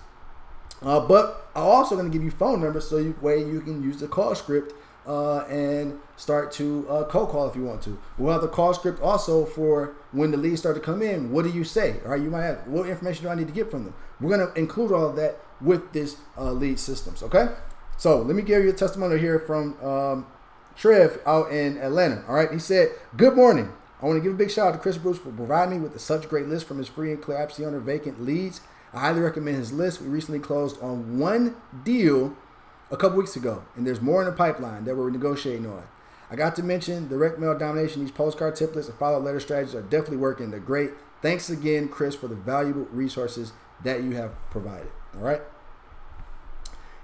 But I'm also going to give you phone numbers so you can use the call script and start to cold call if you want to. We'll have the call script also for when the leads start to come in. What do you say? All right, you might have, what information do I need to get from them? We're going to include all of that with this lead systems. Okay, so let me give you a testimonial here from Trev out in Atlanta. All right, he said, "Good morning. I want to give a big shout out to Chris Bruce for providing me with such a great list from his free and clear Apps owner vacant leads. I highly recommend his list. We recently closed on one deal a couple weeks ago, and there's more in the pipeline that we're negotiating on. I got to mention direct mail domination. These postcard templates and follow letter strategies are definitely working. They're great. Thanks again, Chris, for the valuable resources that you have provided." All right.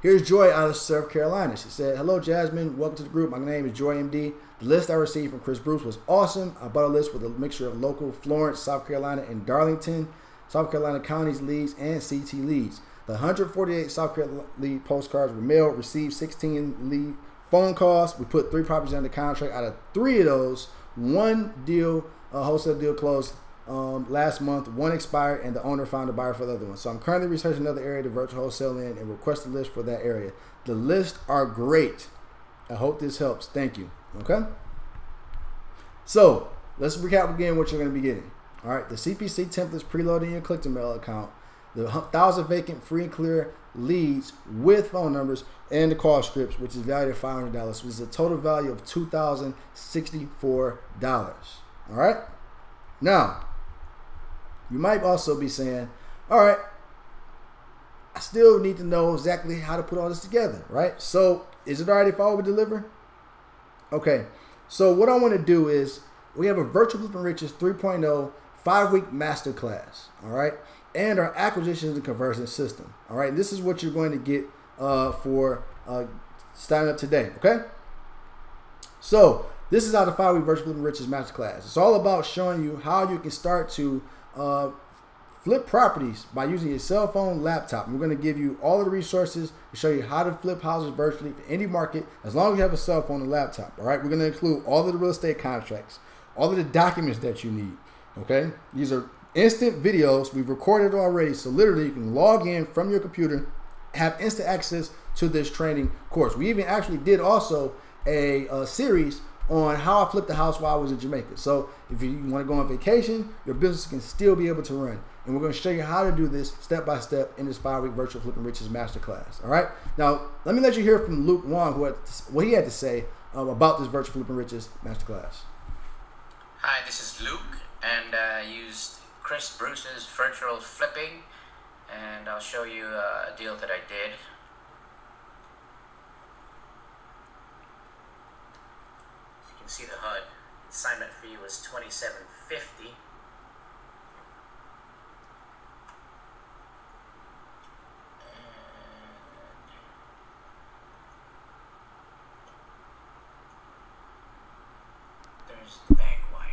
Here's Joy out of South Carolina. She said, "Hello, Jasmine. Welcome to the group. My name is Joy MD. The list I received from Chris Bruce was awesome. I bought a list with a mixture of local Florence, South Carolina, and Darlington, South Carolina counties leads and CT leads. The 148 South Carolina lead postcards were mailed, received 16 lead phone calls. We put 3 properties under contract. Out of 3 of those, one deal, a wholesale deal closed last month, one expired, and the owner found a buyer for the other one. So I'm currently researching another area to virtual wholesale in and request a list for that area. The lists are great. I hope this helps. Thank you." Okay. So let's recap again what you're going to be getting. All right. The CPC templates preloaded in your Click-to-Mail account. The 1,000 vacant free and clear leads with phone numbers and the call scripts, which is valued at $500, which is a total value of $2,064. All right. Now, you might also be saying, all right, I still need to know exactly how to put all this together, right? So is it all right if I over deliver? Okay. So what I want to do is we have a Virtual Flipping Riches 3.0 5-week masterclass, all right? And our acquisitions and conversion system, all right? This is what you're going to get for starting up today, okay? So this is how the 5-week Virtual Flipping Riches masterclass. It's all about showing you how you can start to flip properties by using your cell phone, laptop. And we're going to give you all of the resources to show you how to flip houses virtually for any market as long as you have a cell phone and laptop. All right, we're going to include all of the real estate contracts, all of the documents that you need. Okay, these are instant videos we've recorded already, so literally you can log in from your computer, have instant access to this training course. We even actually did also a series on how I flipped the house while I was in Jamaica. So if you want to go on vacation, your business can still be able to run. And we're going to show you how to do this step by step in this 5-week Virtual Flipping Riches Masterclass. All right. Now, let me let you hear from Luke Wong, what he had to say about this Virtual Flipping Riches Masterclass. Hi, this is Luke, and I used Chris Bruce's virtual flipping, and I'll show you a deal that I did. You can see the HUD. Assignment fee was $27.50. There's the bank wire.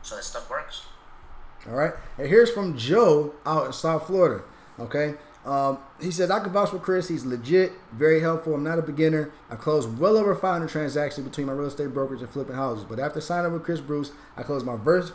So that stuff works. All right. And here's from Joe out in South Florida. Okay. He says, "I can vouch for Chris. He's legit, very helpful. I'm not a beginner. I closed well over 500 transactions between my real estate brokerage and flipping houses. But after signing up with Chris Bruce, I closed my first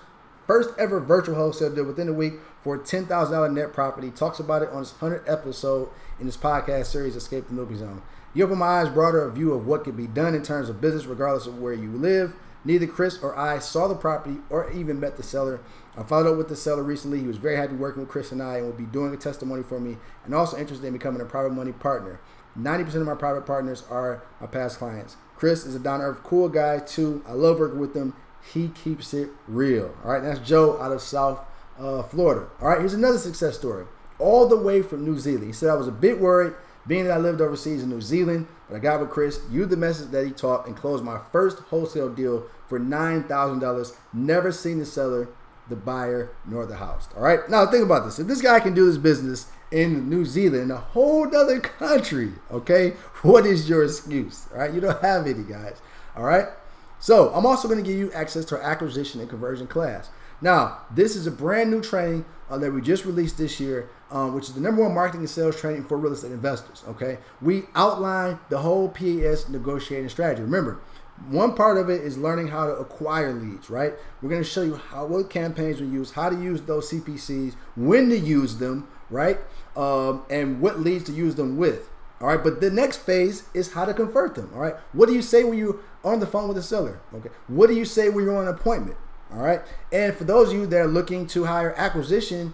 ever virtual wholesale deal within a week for a $10,000 net profit. He talks about it on his 100th episode in his podcast series, Escape the Milky Zone. You opened my eyes, broader a view of what can be done in terms of business, regardless of where you live. Neither Chris or I saw the property or even met the seller. I followed up with the seller recently. He was very happy working with Chris and I and will be doing a testimony for me and also interested in becoming a private money partner. 90% of my private partners are my past clients. Chris is a down-to-earth, cool guy too. I love working with him. He keeps it real." All right, that's Joe out of South Florida. All right, here's another success story. All the way from New Zealand. He said, "I was a bit worried being that I lived overseas in New Zealand, but I got with Chris, used the message that he taught, and closed my first wholesale deal for $9,000. Never seen the seller the buyer nor the house. All right. Now think about this. If this guy can do this business in New Zealand, a whole other country, okay, what is your excuse? All right. You don't have any, guys. All right. So I'm also going to give you access to our acquisition and conversion class. Now, this is a brand new training that we just released this year, which is the #1 marketing and sales training for real estate investors. Okay, we outline the whole PAS negotiating strategy. Remember, one part of it is learning how to acquire leads, right? We're going to show you what campaigns we use, how to use those CPCs, when to use them, right? And what leads to use them with. All right, but the next phase is how to convert them. All right, what do you say when you're on the phone with a seller? Okay, what do you say when you're on an appointment? All right, and for those of you that are looking to hire acquisition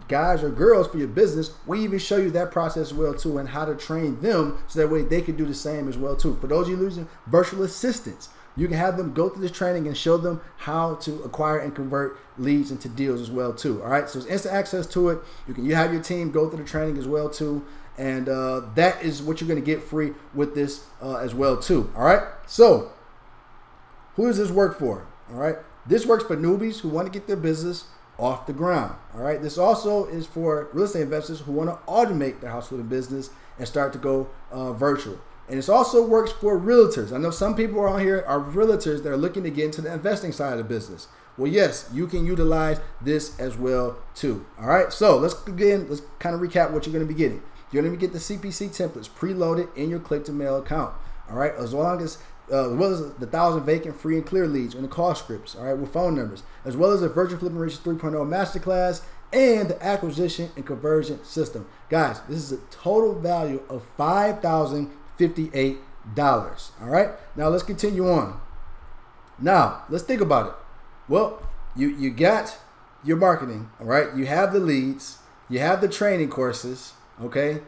guys or girls for your business, we even show you that process as well too, and how to train them so that way they can do the same as well too. For those of you using virtual assistants, you can have them go through this training and show them how to acquire and convert leads into deals as well too. All right, so it's instant access to it. You have your team go through the training as well too, and that is what you're going to get free with this as well too. All right, so who does this work for? All right, this works for newbies who want to get their business off the ground. All right, this also is for real estate investors who want to automate their house flipping business and start to go virtual. And it also works for realtors. I know some people on here are realtors that are looking to get into the investing side of the business. Well, yes, you can utilize this as well too. All right, so let's kind of recap what you're going to be getting. You're going to get the CPC templates preloaded in your Click to Mail account. All right, as well as the 1,000 vacant free and clear leads and the call scripts, all right, with phone numbers, as well as the Virtual Flipping Riches 3.0 Masterclass and the acquisition and conversion system. Guys, this is a total value of $5,058. All right, now let's continue on. Now, let's think about it. Well, you got your marketing, all right? You have the leads, you have the training courses, okay?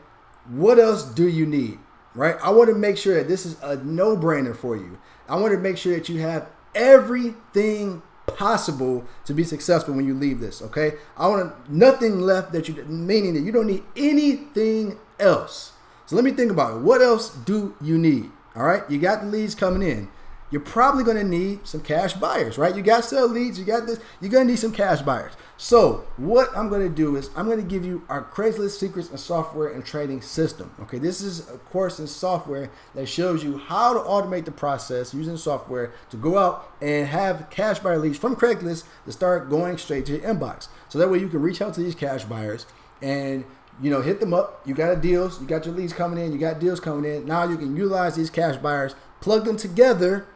What else do you need? Right? I want to make sure that this is a no-brainer for you. I want to make sure that you have everything possible to be successful when you leave this, okay? I want nothing left that you, meaning that you don't need anything else. So let me think about it. What else do you need? All right? You got the leads coming in. You're probably going to need some cash buyers, right? You got sell leads, you got this, you're going to need some cash buyers. So what I'm going to do is I'm going to give you our Craigslist Secrets and Software and Trading System. Okay, this is a course in software that shows you how to automate the process using software to go out and have cash buyer leads from Craigslist to start going straight to your inbox. So that way you can reach out to these cash buyers and hit them up. You got deals, you got your leads coming in, you got deals coming in. Now you can utilize these cash buyers, plug them together,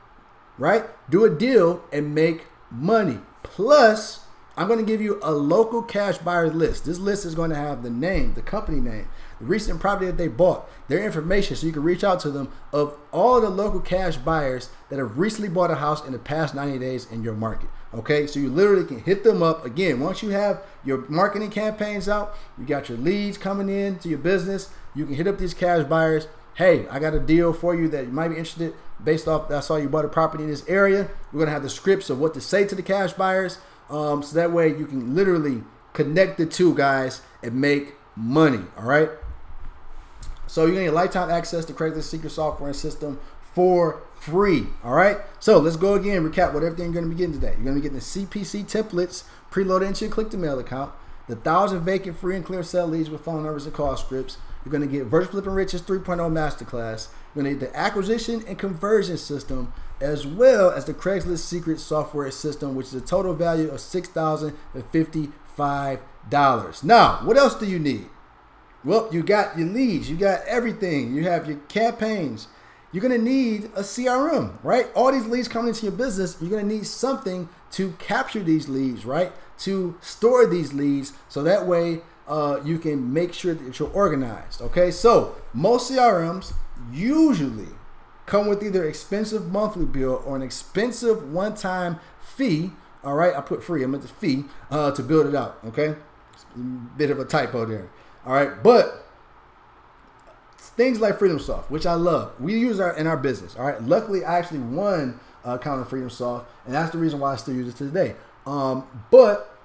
right? Do a deal and make money. Plus, I'm going to give you a local cash buyer list. This list is going to have the name, the company name, the recent property that they bought, their information, so you can reach out to them of all the local cash buyers that have recently bought a house in the past 90 days in your market. Okay, so you literally can hit them up. Again, once you have your marketing campaigns out, you got your leads coming in to your business, you can hit up these cash buyers. Hey, I got a deal for you that you might be interested based off, I saw you bought a property in this area. We're going to have the scripts of what to say to the cash buyers. So that way you can literally connect the two, guys, and make money. All right. So you're going to get lifetime access to Craigslist Secret Software and System for free. All right. So let's go again, recap what everything you're going to be getting today. You're going to be getting the CPC templates preloaded into your Click to Mail account, the 1,000 vacant free and clear sell leads with phone numbers and call scripts. You're going to get Virtual Flipping Riches 3.0 Masterclass. You're going to get the acquisition and conversion system, as well as the Craigslist Secret Software System, which is a total value of $6,055. Now, what else do you need? Well, you got your leads, you got everything, you have your campaigns. You're going to need a CRM, right? All these leads coming into your business, you're going to need something to capture these leads, right? To store these leads, so that way you can make sure that you're organized. Okay, so most CRMs usually come with either expensive monthly bill or an expensive one-time fee. All right, I put free, I meant the fee to build it out. Okay, a bit of a typo there. All right, but things like FreedomSoft, which I love, we use in our business. All right, luckily I actually won account of FreedomSoft, and that's the reason why I still use it today. But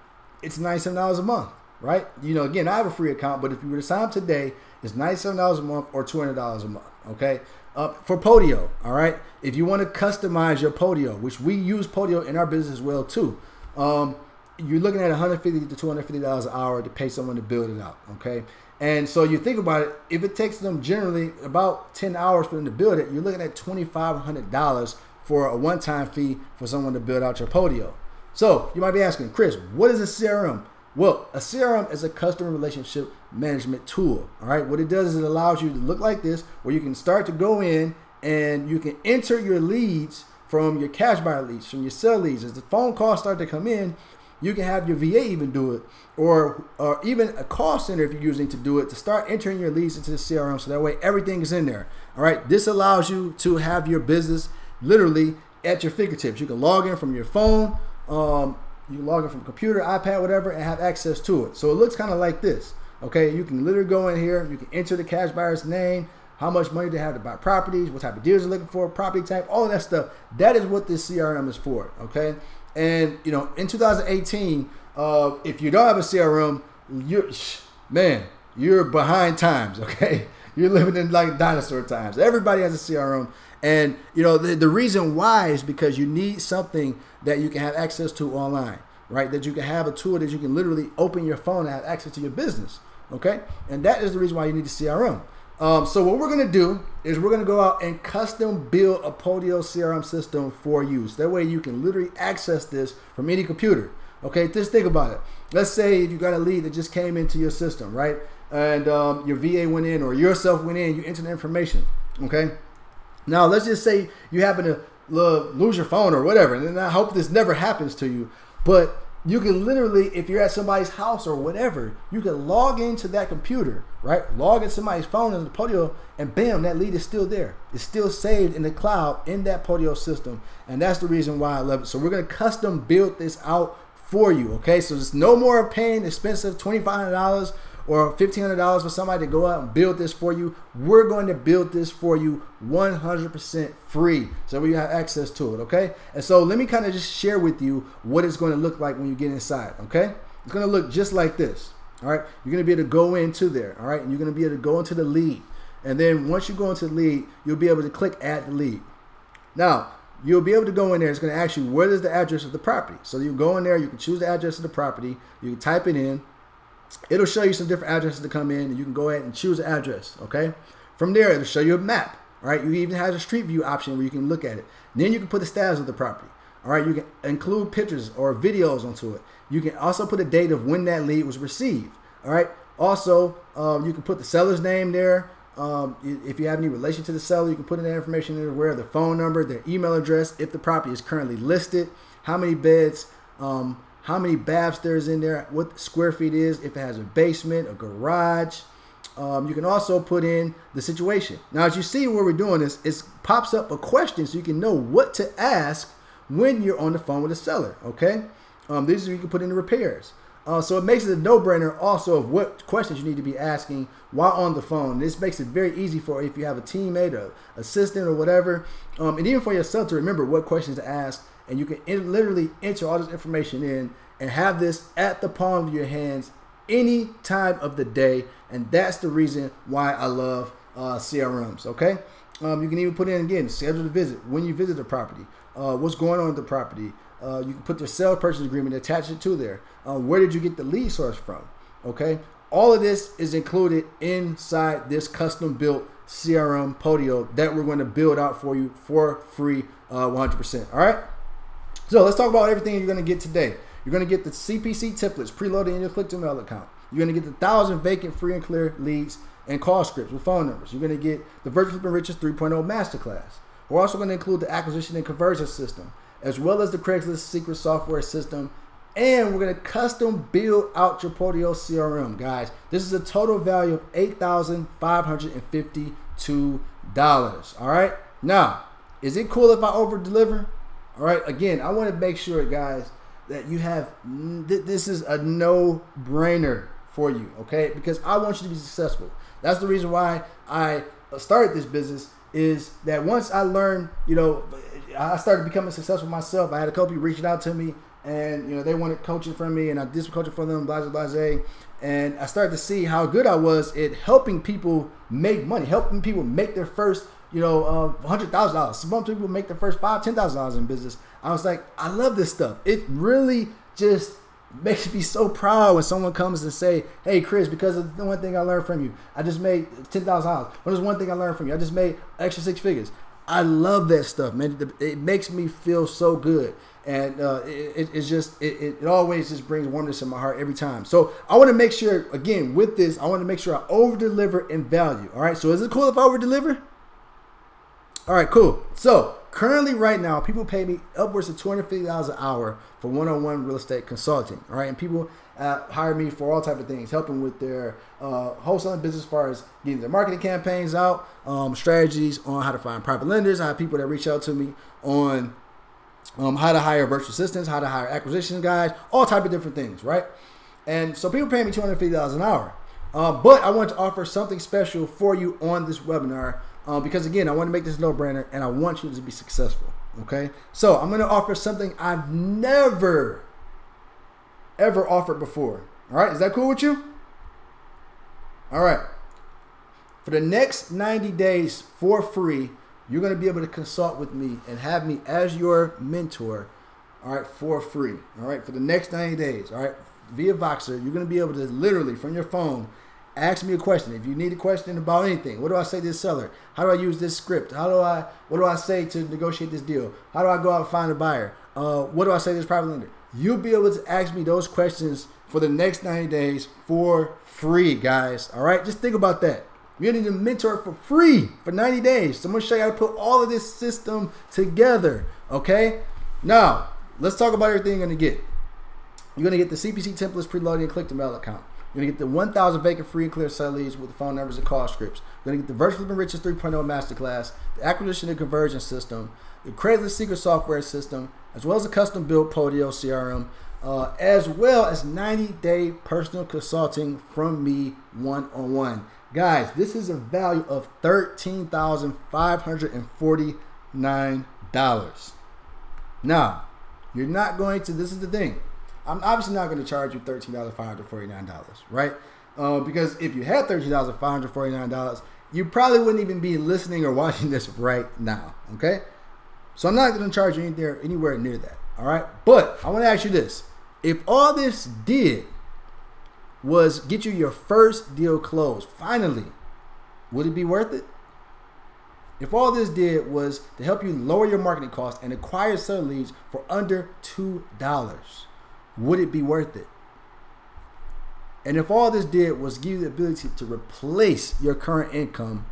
it's $97 a month, right? Again, I have a free account, but if you were to sign up today, it's $97 a month or $200 a month. Okay, for Podio. All right, if you want to customize your Podio, which we use Podio in our business as well too, you're looking at $150 to $250 an hour to pay someone to build it out. Okay. And so you think about it, if it takes them generally about 10 hours for them to build it, you're looking at $2,500 for a one-time fee for someone to build out your Podio. So you might be asking, Chris, what is a CRM? Well, a CRM is a customer relationship management tool. All right. What it does is it allows you to look like this, where you can start to go in and you can enter your leads from your cash buyer leads, from your sell leads. As the phone calls start to come in, you can have your VA even do it, or even a call center if you're using to do it, to start entering your leads into the CRM, so that way everything is in there. All right. This allows you to have your business literally at your fingertips. You can log in from your phone. You can log in from a computer, iPad, whatever, and have access to it. So it looks kind of like this. Okay, you can literally go in here. You can enter the cash buyer's name, how much money they have to buy properties, what type of deals they're looking for, property type, all of that stuff. That is what this CRM is for. Okay, and you know, in 2018, if you don't have a CRM, you're behind times. Okay, you're living in like dinosaur times. Everybody has a CRM. And you know, the reason why is because you need something that you can have access to online, right? That you can have a tool that you can literally open your phone and have access to your business, okay? And that is the reason why you need a CRM. So what we're gonna do is we're gonna go out and custom build a Podio CRM system for you. So that way you can literally access this from any computer, okay? Just think about it. Let's say you got a lead that just came into your system, right? And your VA went in or yourself went in, you entered the information, okay? Now, let's just say you happen to lose your phone or whatever, and I hope this never happens to you, but you can literally, if you're at somebody's house or whatever, you can log into that computer, right? Log into somebody's phone in the Podio, and bam, that lead is still there. It's still saved in the cloud in that Podio system, and that's the reason why I love it. So we're going to custom build this out for you, okay? So there's no more paying expensive $2,500 or $1,500 for somebody to go out and build this for you. We're going to build this for you 100% free, so we have access to it, okay? And so let me kind of just share with you what it's going to look like when you get inside, okay? It's going to look just like this, all right? You're going to be able to go into there, all right? And you're going to be able to go into the lead. And then once you go into the lead, you'll be able to click add the lead. Now, you'll be able to go in there. It's going to ask you, what is the address of the property? So you go in there, you can choose the address of the property, you can type it in. It'll show you some different addresses to come in, and you can go ahead and choose the address, okay? From there, it'll show you a map, all right? You even have a street view option where you can look at it. Then you can put the status of the property, all right? You can include pictures or videos onto it. You can also put a date of when that lead was received, all right? Also, you can put the seller's name there. If you have any relation to the seller, you can put in that information in there, the phone number, their email address, if the property is currently listed, how many beds, how many baths there's in there, what the square feet is, if it has a basement, a garage. You can also put in the situation. Now, as you see where we're doing this, it pops up a question so you can know what to ask when you're on the phone with a seller, okay? These you can put in the repairs. So it makes it a no-brainer also of what questions you need to be asking while on the phone. This makes it very easy for if you have a teammate or assistant or whatever, and even for yourself to remember what questions to ask. And you can literally enter all this information in and have this at the palm of your hands any time of the day. And that's the reason why I love CRMs, okay? You can even put in, again, schedule the visit, when you visit the property, what's going on with the property. You can put your sale purchase agreement, attach it to there. Where did you get the lead source from, okay? All of this is included inside this custom built CRM Podio that we're going to build out for you for free 100%, all right? So let's talk about everything you're going to get today. You're going to get the CPC templates preloaded in your Click2Mail account. You're going to get the 1,000 vacant free and clear leads and call scripts with phone numbers. You're going to get the Virtual Flipping Riches 3.0 Masterclass. We're also going to include the acquisition and conversion system, as well as the Craigslist secret software system. And we're going to custom build out your Podio CRM, guys. This is a total value of $8,552. All right. Now, is it cool if I over deliver? All right, again, I want to make sure, guys, that you have, this is a no-brainer for you, okay? Because I want you to be successful. That's the reason why I started this business, is that once I learned, you know, I started becoming successful myself. I had a couple people reaching out to me, and, you know, they wanted coaching from me, and I did some coaching for them, blah. And I started to see how good I was at helping people make money, helping people make their first, you know, $100,000. Some people make their first $5,000, $10,000 in business. I was like, I love this stuff. It really just makes me so proud when someone comes and say, hey, Chris, because of the one thing I learned from you, I just made $10,000. What is one thing I learned from you? I just made extra 6 figures. I love that stuff, man. It makes me feel so good. And it always just brings warmness in my heart every time. So I want to make sure, again, with this, I want to make sure I over-deliver in value. All right, so is it cool if I over-deliver? All right, cool. So currently right now, people pay me upwards of $250 an hour for one-on-one real estate consulting. All right, and people hire me for all type of things, helping with their wholesaling business as far as getting their marketing campaigns out, strategies on how to find private lenders. I have people that reach out to me on how to hire virtual assistants, how to hire acquisition guys, all type of different things, right? And so people pay me $250 an hour. But I want to offer something special for you on this webinar because, again, I want to make this no-brainer and I want you to be successful, okay? So I'm going to offer something I've never, ever offered before, all right? Is that cool with you? All right. For the next 90 days for free, you're going to be able to consult with me and have me as your mentor, all right, for free, all right, for the next 90 days, all right, via Voxer. You're going to be able to literally from your phone ask me a question. If you need a question about anything, what do I say to this seller? How do I use this script? What do I say to negotiate this deal? How do I go out and find a buyer? What do I say to this private lender? You'll be able to ask me those questions for the next 90 days for free, guys, all right? Just think about that. You're going to need a mentor for free for 90 days. So I'm going to show you how to put all of this system together, okay? Now, let's talk about everything you're going to get. You're going to get the CPC templates preloaded and click to mail account. You're going to get the 1,000 vacant free and clear sell leads with the phone numbers and call scripts. You're going to get the Virtual Flipping Riches 3.0 Masterclass, the acquisition and conversion system, the Craigslist secret software system, as well as a custom built Podio CRM, as well as 90-day personal consulting from me one-on-one. Guys, this is a value of $13,549. Now, you're not going to, this is the thing, I'm obviously not going to charge you $13,549, right? Because if you had $13,549, you probably wouldn't even be listening or watching this right now, okay? So I'm not going to charge you anywhere near that, all right? But I want to ask you this. If all this did was get you your first deal closed, finally, would it be worth it? If all this did was to help you lower your marketing costs and acquire seller leads for under $2, would it be worth it? And if all this did was give you the ability to replace your current income,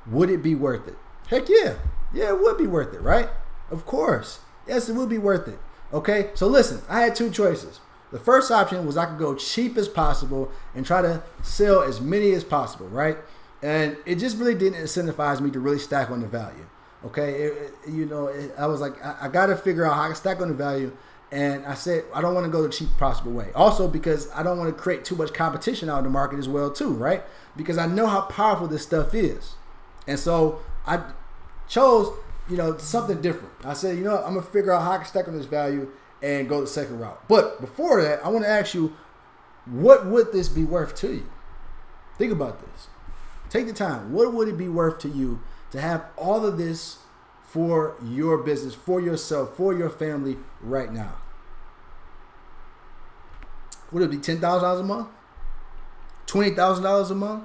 would it be worth it? Heck yeah. Yeah, it would be worth it, right? Of course. Yes, it would be worth it. Okay, so listen, I had two choices. The first option was I could go cheap as possible and try to sell as many as possible, right? And it just really didn't incentivize me to really stack on the value. Okay, I was like, I got to figure out how I can stack on the value. And I said, I don't want to go the cheap possible way. Also, because I don't want to create too much competition out in the market as well, too, right? Because I know how powerful this stuff is. And so I chose, something different. I said, I'm going to figure out how I can stack on this value and go the second route. But before that, I want to ask you, what would this be worth to you? Think about this. Take the time. What would it be worth to you to have all of this for your business, for yourself, for your family right now? Would it be $10,000 a month? $20,000 a month?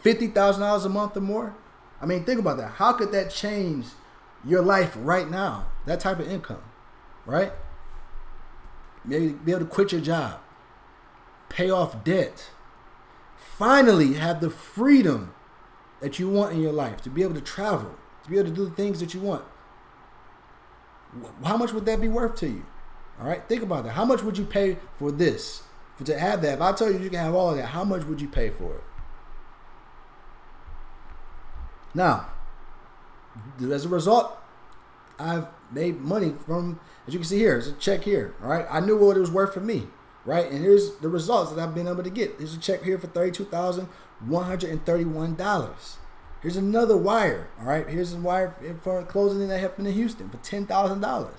$50,000 a month or more? I mean, think about that. How could that change your life right now? That type of income, right? Maybe be able to quit your job, pay off debt, finally have the freedom that you want in your life, to be able to travel, to be able to do the things that you want. How much would that be worth to you? All right, think about that. How much would you pay for this? To have that, if I tell you you can have all of that, how much would you pay for it? Now, as a result, I've made money from, as you can see here, there's a check here, all right? I knew what it was worth for me, right? And here's the results that I've been able to get. There's a check here for $32,131. Here's another wire, all right? Here's a wire for closing that happened in Houston for $10,000.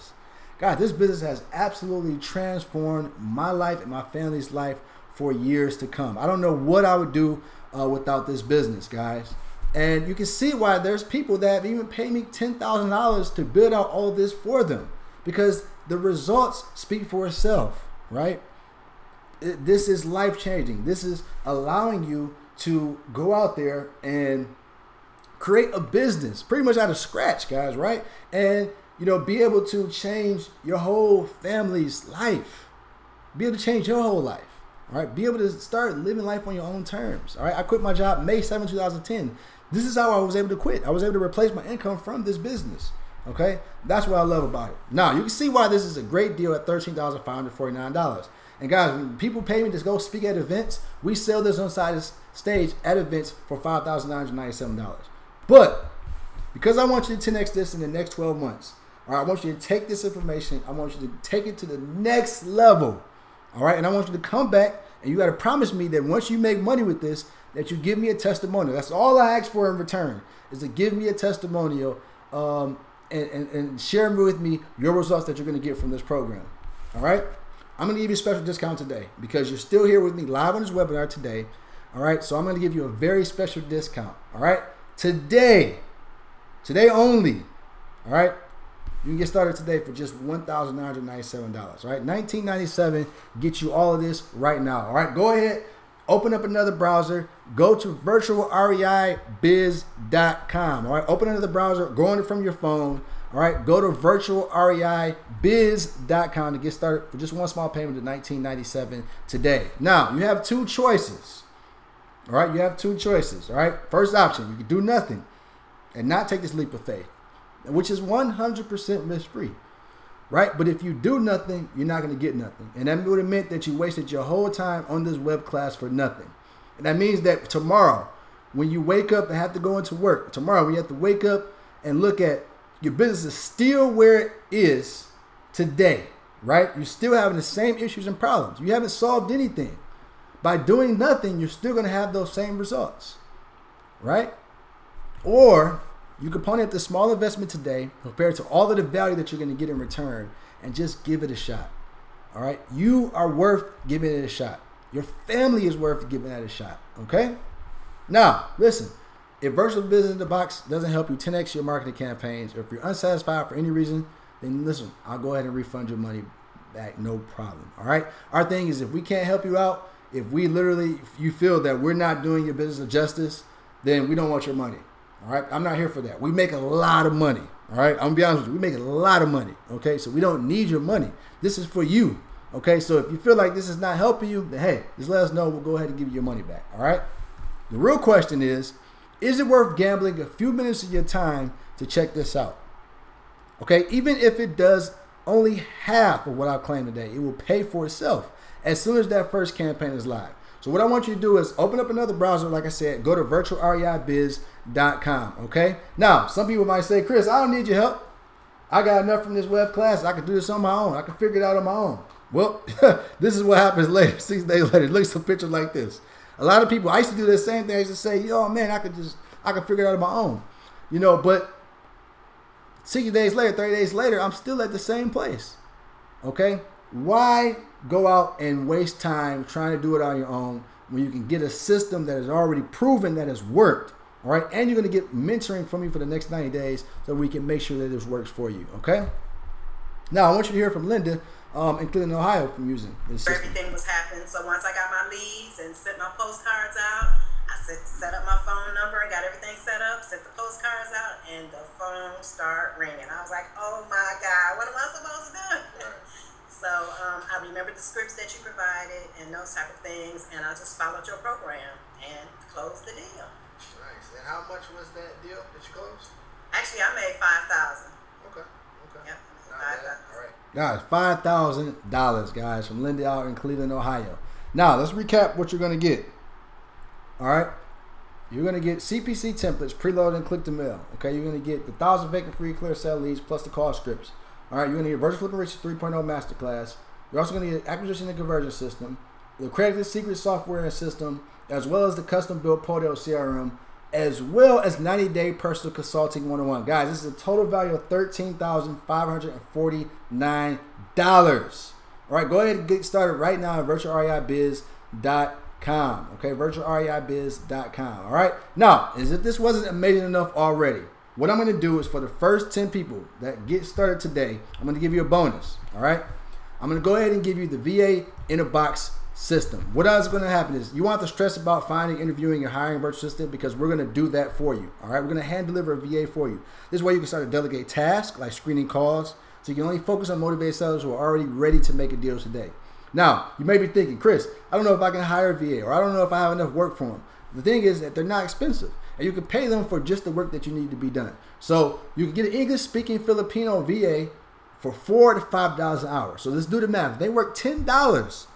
God, this business has absolutely transformed my life and my family's life for years to come. I don't know what I would do without this business, guys. And you can see why there's people that have even paid me $10,000 to build out all of this for them, because the results speak for itself, right? this is life changing. This is allowing you to go out there and create a business pretty much out of scratch, guys, right? And, you know, be able to change your whole family's life. Be able to change your whole life, all right? Be able to start living life on your own terms, all right? I quit my job May 7, 2010. This is how I was able to quit. I was able to replace my income from this business, okay? That's what I love about it. Now, you can see why this is a great deal at $13,549. And guys, when people pay me to go speak at events, we sell this on stage at events for $5,997. But because I want you to 10x this in the next 12 months, all right, I want you to take this information, I want you to take it to the next level, all right? And I want you to come back and you got to promise me that once you make money with this, that you give me a testimonial. That's all I ask for in return, is to give me a testimonial and share with me your results that you're going to get from this program, all right? I'm going to give you a special discount today because you're still here with me live on this webinar today, all right? So I'm going to give you a very special discount, all right? Today only, all right? You can get started today for just $1,997, right? $19.97 gets you all of this right now, all right? Go ahead, open up another browser, go to virtualreibiz.com, all right? Open another browser, go on it from your phone, all right? Go to virtualreibiz.com to get started for just one small payment of $19.97 today. Now, you have two choices, all right? You have two choices, all right? First option, you can do nothing and not take this leap of faith, which is 100% risk-free, right? But if you do nothing, you're not going to get nothing. And that would have meant that you wasted your whole time on this web class for nothing. And that means that tomorrow, when you wake up and have to go into work, tomorrow when you have to wake up and look at your business is still where it is today, right? You're still having the same issues and problems. You haven't solved anything. By doing nothing, you're still going to have those same results, right? Or you can pony up the small investment today compared to all of the value that you're going to get in return and just give it a shot. All right. You are worth giving it a shot. Your family is worth giving that a shot. Okay. Now, listen, if Virtual Business in the Box doesn't help you 10x your marketing campaigns, or if you're unsatisfied for any reason, then listen, I'll go ahead and refund your money back. No problem. All right. Our thing is, if we can't help you out, if you feel that we're not doing your business a justice, then we don't want your money. All right, I'm not here for that. We make a lot of money. All right, I'm gonna be honest with you. We make a lot of money. Okay, so we don't need your money. This is for you. Okay, so if you feel like this is not helping you, then hey, just let us know. We'll go ahead and give you your money back. All right. The real question is it worth gambling a few minutes of your time to check this out? Okay, even if it does only half of what I claim today, it will pay for itself as soon as that first campaign is live. So what I want you to do is open up another browser, like I said, go to virtualreibiz.com, okay? Now, some people might say, Chris, I don't need your help. I got enough from this web class. I can do this on my own. I can figure it out on my own. Well, this is what happens later, 6 days later. It looks a picture like this. A lot of people, I used to do the same thing. I used to say, yo, man, I can figure it out on my own. You know, but 60 days later, 30 days later, I'm still at the same place, okay? Why go out and waste time trying to do it on your own when you can get a system that is already proven that has worked, all right? And you're going to get mentoring from me for the next 90 days so we can make sure that this works for you, okay? Now, I want you to hear from Linda in Cleveland, Ohio, from using this system. Everything was happening. So once I got my leads and sent my postcards out, I set up my phone number and got everything set up, sent the postcards out, and the phone started ringing. I was like, oh my God, what am I supposed to do? So I remembered the scripts that you provided and those type of things, and I just followed your program and closed the deal. Nice. And how much was that deal that you closed? Actually, I made $5,000. Okay. Yep, Not bad. $5,000. All right. Guys, $5,000, guys, from Linda out in Cleveland, Ohio. Now, let's recap what you're going to get. All right. You're going to get CPC templates, preload and click to mail. Okay. You're going to get the 1,000 vacant free clear sale leads plus the call scripts. All right. You're going to get Virtual Flipping Riches 3.0 Masterclass. You're also going to get acquisition and conversion system, the accredited secret software and system, as well as the custom built Podeo CRM, as well as 90-day personal consulting 101. Guys, this is a total value of $13,549. All right, go ahead and get started right now at virtualreibiz.com. Okay, virtualreibiz.com. All right, now, as if this wasn't amazing enough already, what I'm going to do is for the first 10 people that get started today, I'm going to give you a bonus. All right, I'm going to go ahead and give you the VA in a Box system. What else is going to happen is you want to stress about finding, interviewing, and hiring a virtual assistant because we're going to do that for you. All right, we're going to hand deliver a VA for you. This way you can start to delegate tasks like screening calls, so you can only focus on motivated sellers who are already ready to make a deal today. Now, you may be thinking, Chris, I don't know if I can hire a VA, or I don't know if I have enough work for them. The thing is that they're not expensive, and you can pay them for just the work that you need to be done. So you can get an English-speaking Filipino VA for $4 to $5 an hour. So let's do the math. If they work $10 hours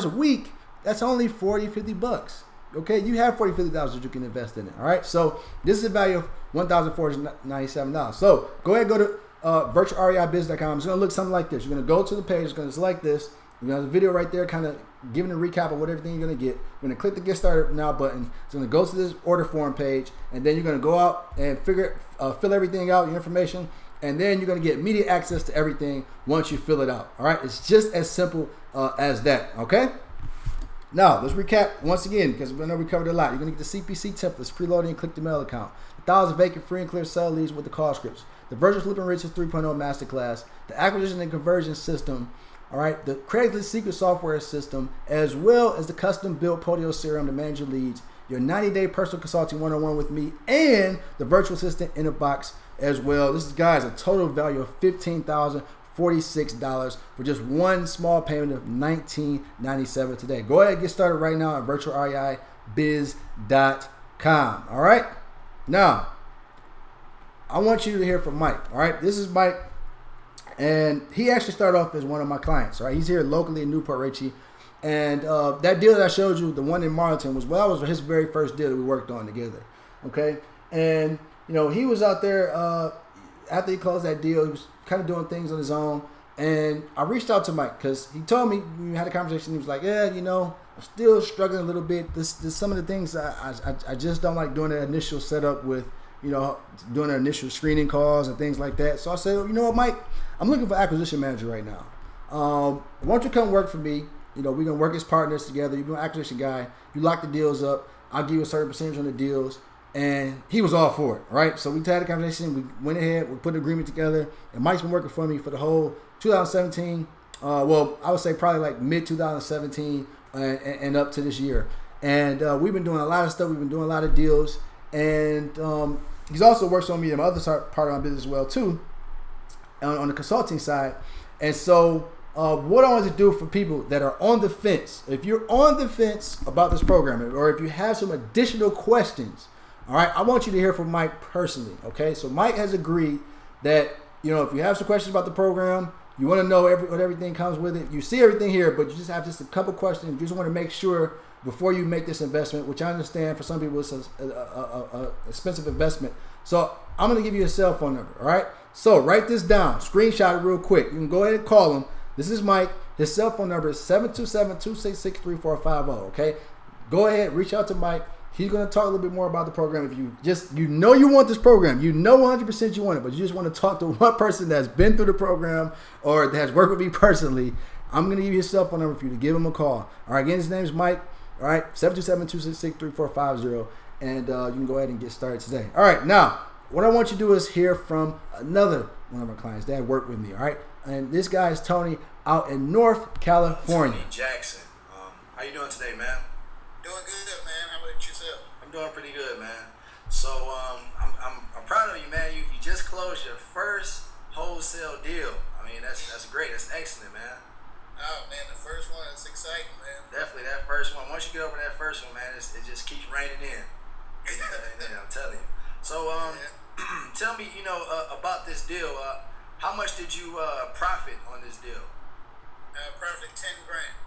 a week, that's only $40, $50. Okay, you have $40, $50 that you can invest in it. All right, so this is a value of $1,497. So go ahead and go to virtualreibiz.com. It's going to look something like this. You're going to go to the page. It's going to select this. You have the video right there, kind of giving a recap of what everything you're going to get. You're going to click the Get Started Now button. It's going to go to this order form page, and then you're going to go out and fill everything out, your information, and then you're going to get immediate access to everything once you fill it out. All right, it's just as simple as that. Okay. Now let's recap once again because we know we covered a lot. You're going to get the CPC templates, preloading, and click the mail account. 1,000 vacant, free and clear sell leads with the call scripts. The Virtual Flipping Riches 3.0 Masterclass, the acquisition and conversion system. All right, the Craigslist secret software system, as well as the custom-built Podio CRM to manage your leads, your 90-day personal consulting one-on-one with me, and the virtual assistant in a box as well. This is, guys, a total value of $15,046 for just one small payment of $19.97 today. Go ahead and get started right now at virtualreibiz.com. All right, now I want you to hear from Mike. All right, this is Mike. And he actually started off as one of my clients, right? He's here locally in Newport Richey. And that deal that I showed you, the one in Marlington, was his very first deal that we worked on together, okay? And, you know, he was out there, after he closed that deal, he was kind of doing things on his own. And I reached out to Mike because he told me, we had a conversation, he was like, yeah, you know, I'm still struggling a little bit. There's some of the things I just don't like doing the initial setup with, you know, doing the initial screening calls and things like that. So I said, you know what, Mike? I'm looking for acquisition manager right now. Why don't you come work for me? You know, we're going to work as partners together. You're an acquisition guy. You lock the deals up. I'll give you a certain percentage on the deals. And he was all for it, right? So we had a conversation. We went ahead. We put an agreement together. And Mike's been working for me for the whole 2017. Well, I would say probably like mid-2017 and up to this year. And we've been doing a lot of stuff. We've been doing a lot of deals. And he's also works on me in my other part of my business as well, too. On the consulting side. And so what I want to do for people that are on the fence, if you're on the fence about this program, or if you have some additional questions, all right, I want you to hear from Mike personally, okay? So Mike has agreed that, you know, if you have some questions about the program, you want to know what everything comes with it, you see everything here, but you just have just a couple questions. You just want to make sure before you make this investment, which I understand for some people it's an expensive investment. So I'm going to give you a cell phone number, all right? So write this down, screenshot it real quick. You can go ahead and call him. This is Mike. His cell phone number is 727-266-3450, okay? Go ahead, reach out to Mike. He's going to talk a little bit more about the program. If you know you want this program, you know 100% you want it, but you just want to talk to one person that's been through the program or that has worked with me personally, I'm going to give you his cell phone number for you to give him a call. All right, again, his name is Mike. All right, 727-266-3450, and you can go ahead and get started today. All right, now, what I want you to do is hear from another one of my clients that worked with me, all right? And this guy is Tony out in North California. Tony Jackson. How you doing today, man? Doing good, man. How about yourself? I'm doing pretty good, man. So I'm proud of you, man. You just closed your first wholesale deal. I mean, that's great. That's excellent, man. Oh, man, the first one is exciting, man. Definitely that first one. Once you get over that first one, man, it just keeps raining in. Yeah, I'm telling you. So, tell me, you know, about this deal. How much did you profit on this deal? Profit $10 grand.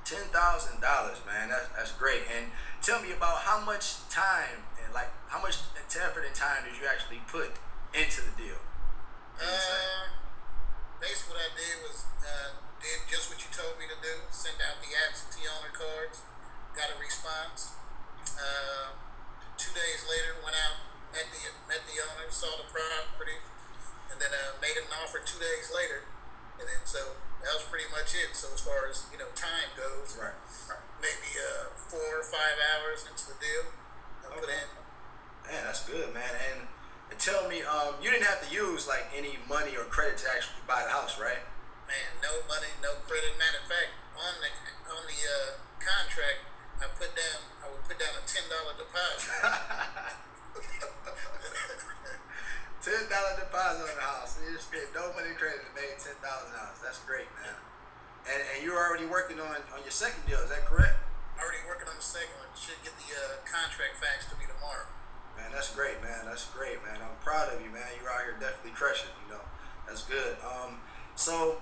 $10,000, man. That's great. And tell me about how much time and like how much effort and time did you actually put into the deal? Basically, what I did was did just what you told me to do. Send out the absentee owner cards. Got a response. 2 days later, went out, met the owner, saw the property, and then made an offer 2 days later. And then so that was pretty much it. So as far as, you know, time goes, right. Maybe 4 or 5 hours into the deal, I put in. Man, that's good, man. And tell me, you didn't have to use like any money or credit to actually buy the house, right? man, no money, no credit. Matter of fact, on the contract, I would put down a $10 deposit. $10 deposit on the house. You just spent no money credit and made $10,000. That's great, man. And you're already working on your second deal. Is that correct? Already working on the second one. Should get the contract faxed to me tomorrow. Man, that's great, man. That's great, man. I'm proud of you, man. You're out here definitely crushing. That's good. So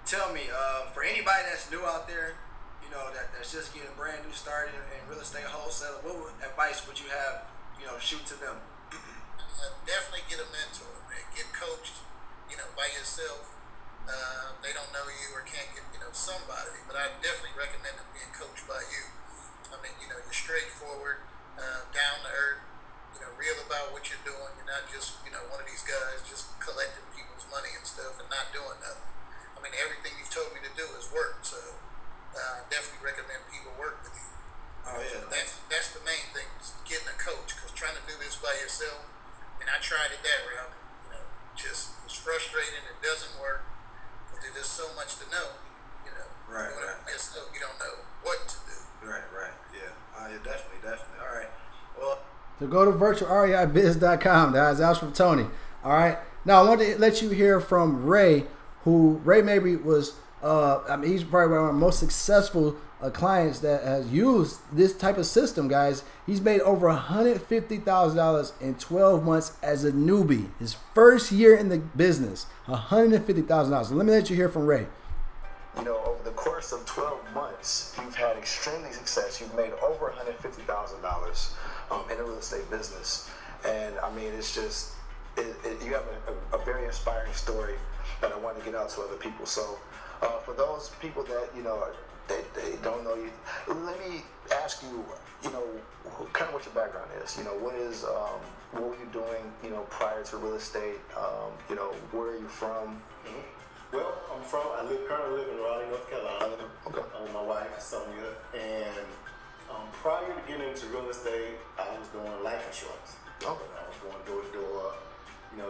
tell me, for anybody that's new out there, that's just getting brand new started in real estate wholesale, what advice would you have, shoot to them? Definitely get a mentor, man. Get coached, by yourself. They don't know you or can't get, somebody, but I definitely recommend them being coached by you. I mean, you're straightforward, down to earth, real about what you're doing. You're not just, one of these guys just collecting people's money and stuff and not doing nothing. I mean, everything you've told me to do is work, so I definitely recommend people work with you. Oh, yeah. That's the main thing, is getting a coach, because trying to do this by yourself, and I tried it that route, just was frustrating, it doesn't work, but there's just so much to know, Right. You don't know what to do. Right, yeah. Yeah, definitely. All right. Well, So go to virtualreibiz.com. Guys, that's from Tony. All right. Now I want to let you hear from Ray, who maybe was, he's probably one of our most successful clients that has used this type of system, guys. He's made over $150,000 in 12 months as a newbie. His first year in the business, $150,000. So let me let you hear from Ray. Over the course of 12 months, you've had extremely success. You've made over $150,000 in the real estate business. And I mean, it's just, you have a very inspiring story that I want to get out to other people. So for those people that, they don't know you, let me ask you, kind of what your background is. What were you doing, prior to real estate? Where are you from? Well, I currently live in Raleigh, North Carolina. Okay. With my wife, Sonia. And prior to getting into real estate, I was doing life insurance. Okay. I was going door to door,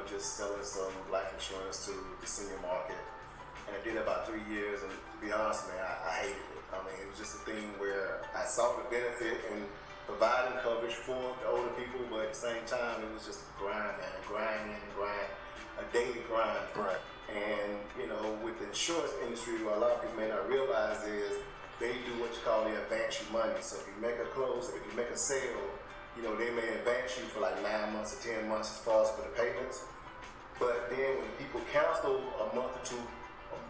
just selling some life insurance to the senior market. And I did it about 3 years, and to be honest, man, I hated it. I mean, it was just a thing where I saw the benefit in providing coverage for the older people, but at the same time, it was just a grind, a daily grind. Right. And, with the insurance industry, what a lot of people may not realize is they do what you call the advance you money. So if you make a close, if you make a sale, they may advance you for like 9 months or 10 months as far as for the payments. But then when people cancel a month or two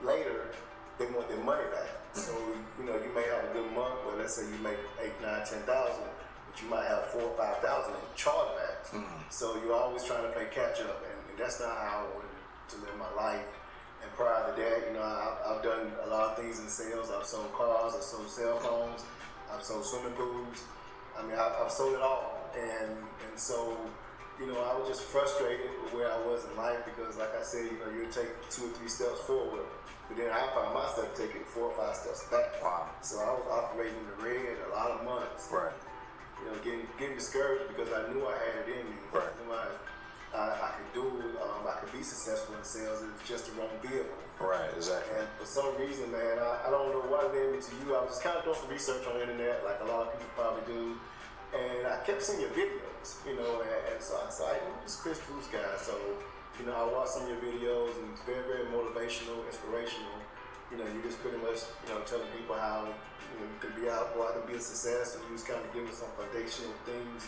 later, they want their money back. So, you may have a good month, but let's say you make 8, 9, 10,000, but you might have 4,000 or 5,000 in chargebacks. Mm-hmm. So you're always trying to play catch up, and that's not how I wanted to live my life. And prior to that, I've done a lot of things in sales. I've sold cars, I've sold cell phones, I've sold swimming pools. I mean, I've sold it all. And so, I was just frustrated with where I was in life because, like I said, you take 2 or 3 steps forward, but then I found myself taking 4 or 5 steps back. Wow. So I was operating in the red a lot of months. Right. Getting discouraged because I knew I had it in me. Right. I knew I could do it, I could be successful in sales. It was just the wrong vehicle. Right, exactly. And for some reason, man, I don't know what led me to you. I was just kind of doing some research on the internet, like a lot of people probably do. And I kept seeing your videos, and so I said, this Chris Bruce guy. So, I watched some of your videos, and it's very, very motivational, inspirational. You just pretty much, telling people how, you could be out, go out and be a success, and you just kind of giving some foundational things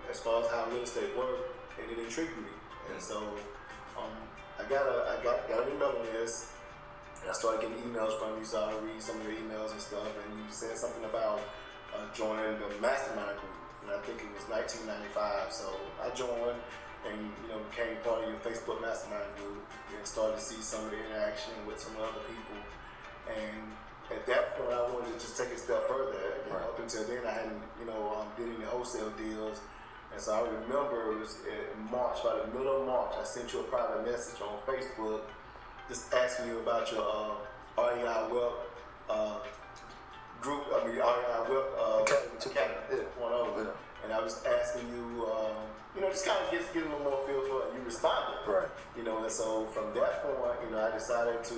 as far as how real estate works. And it intrigued me, and so I got an email on this. And I started getting emails from you, so I read some of your emails and stuff. And you said something about joining the mastermind group, and I think it was 1995. So I joined, and became part of your Facebook mastermind group, and started to see some of the interaction with some other people. And at that point, I wanted to just take it a step further. Up until then, I hadn't did any wholesale deals. And so I remember it was in March, by the middle of March, I sent you a private message on Facebook just asking you about your REI Wealth group, REI Wealth Academy 2.0. And I was asking you, just kind of get a little more feel for it. You responded. Right. And so from that point, I decided to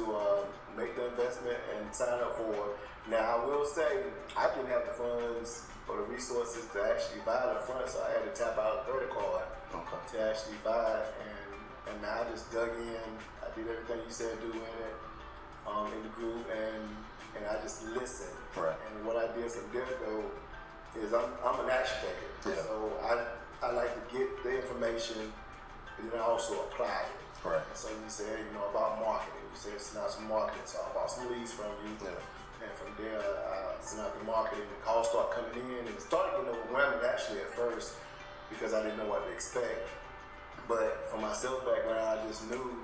make the investment and sign up for it. Now, I will say, I didn't have the funds or the resources to actually buy the front, so I had to tap out a credit card to actually buy it. And now I just dug in. I did everything you said do in it, in the group, and I just listened. Right. And what I did from there, though, is I'm an action taker. Yeah. So I like to get the information, and then I also apply it. Right. So you said, about marketing. You said send out some marketing. So I bought some leads from you. Yeah. And from there, I sent out the marketing. The calls started coming in, and it started getting overwhelming actually at first because I didn't know what to expect. But from my sales background, I just knew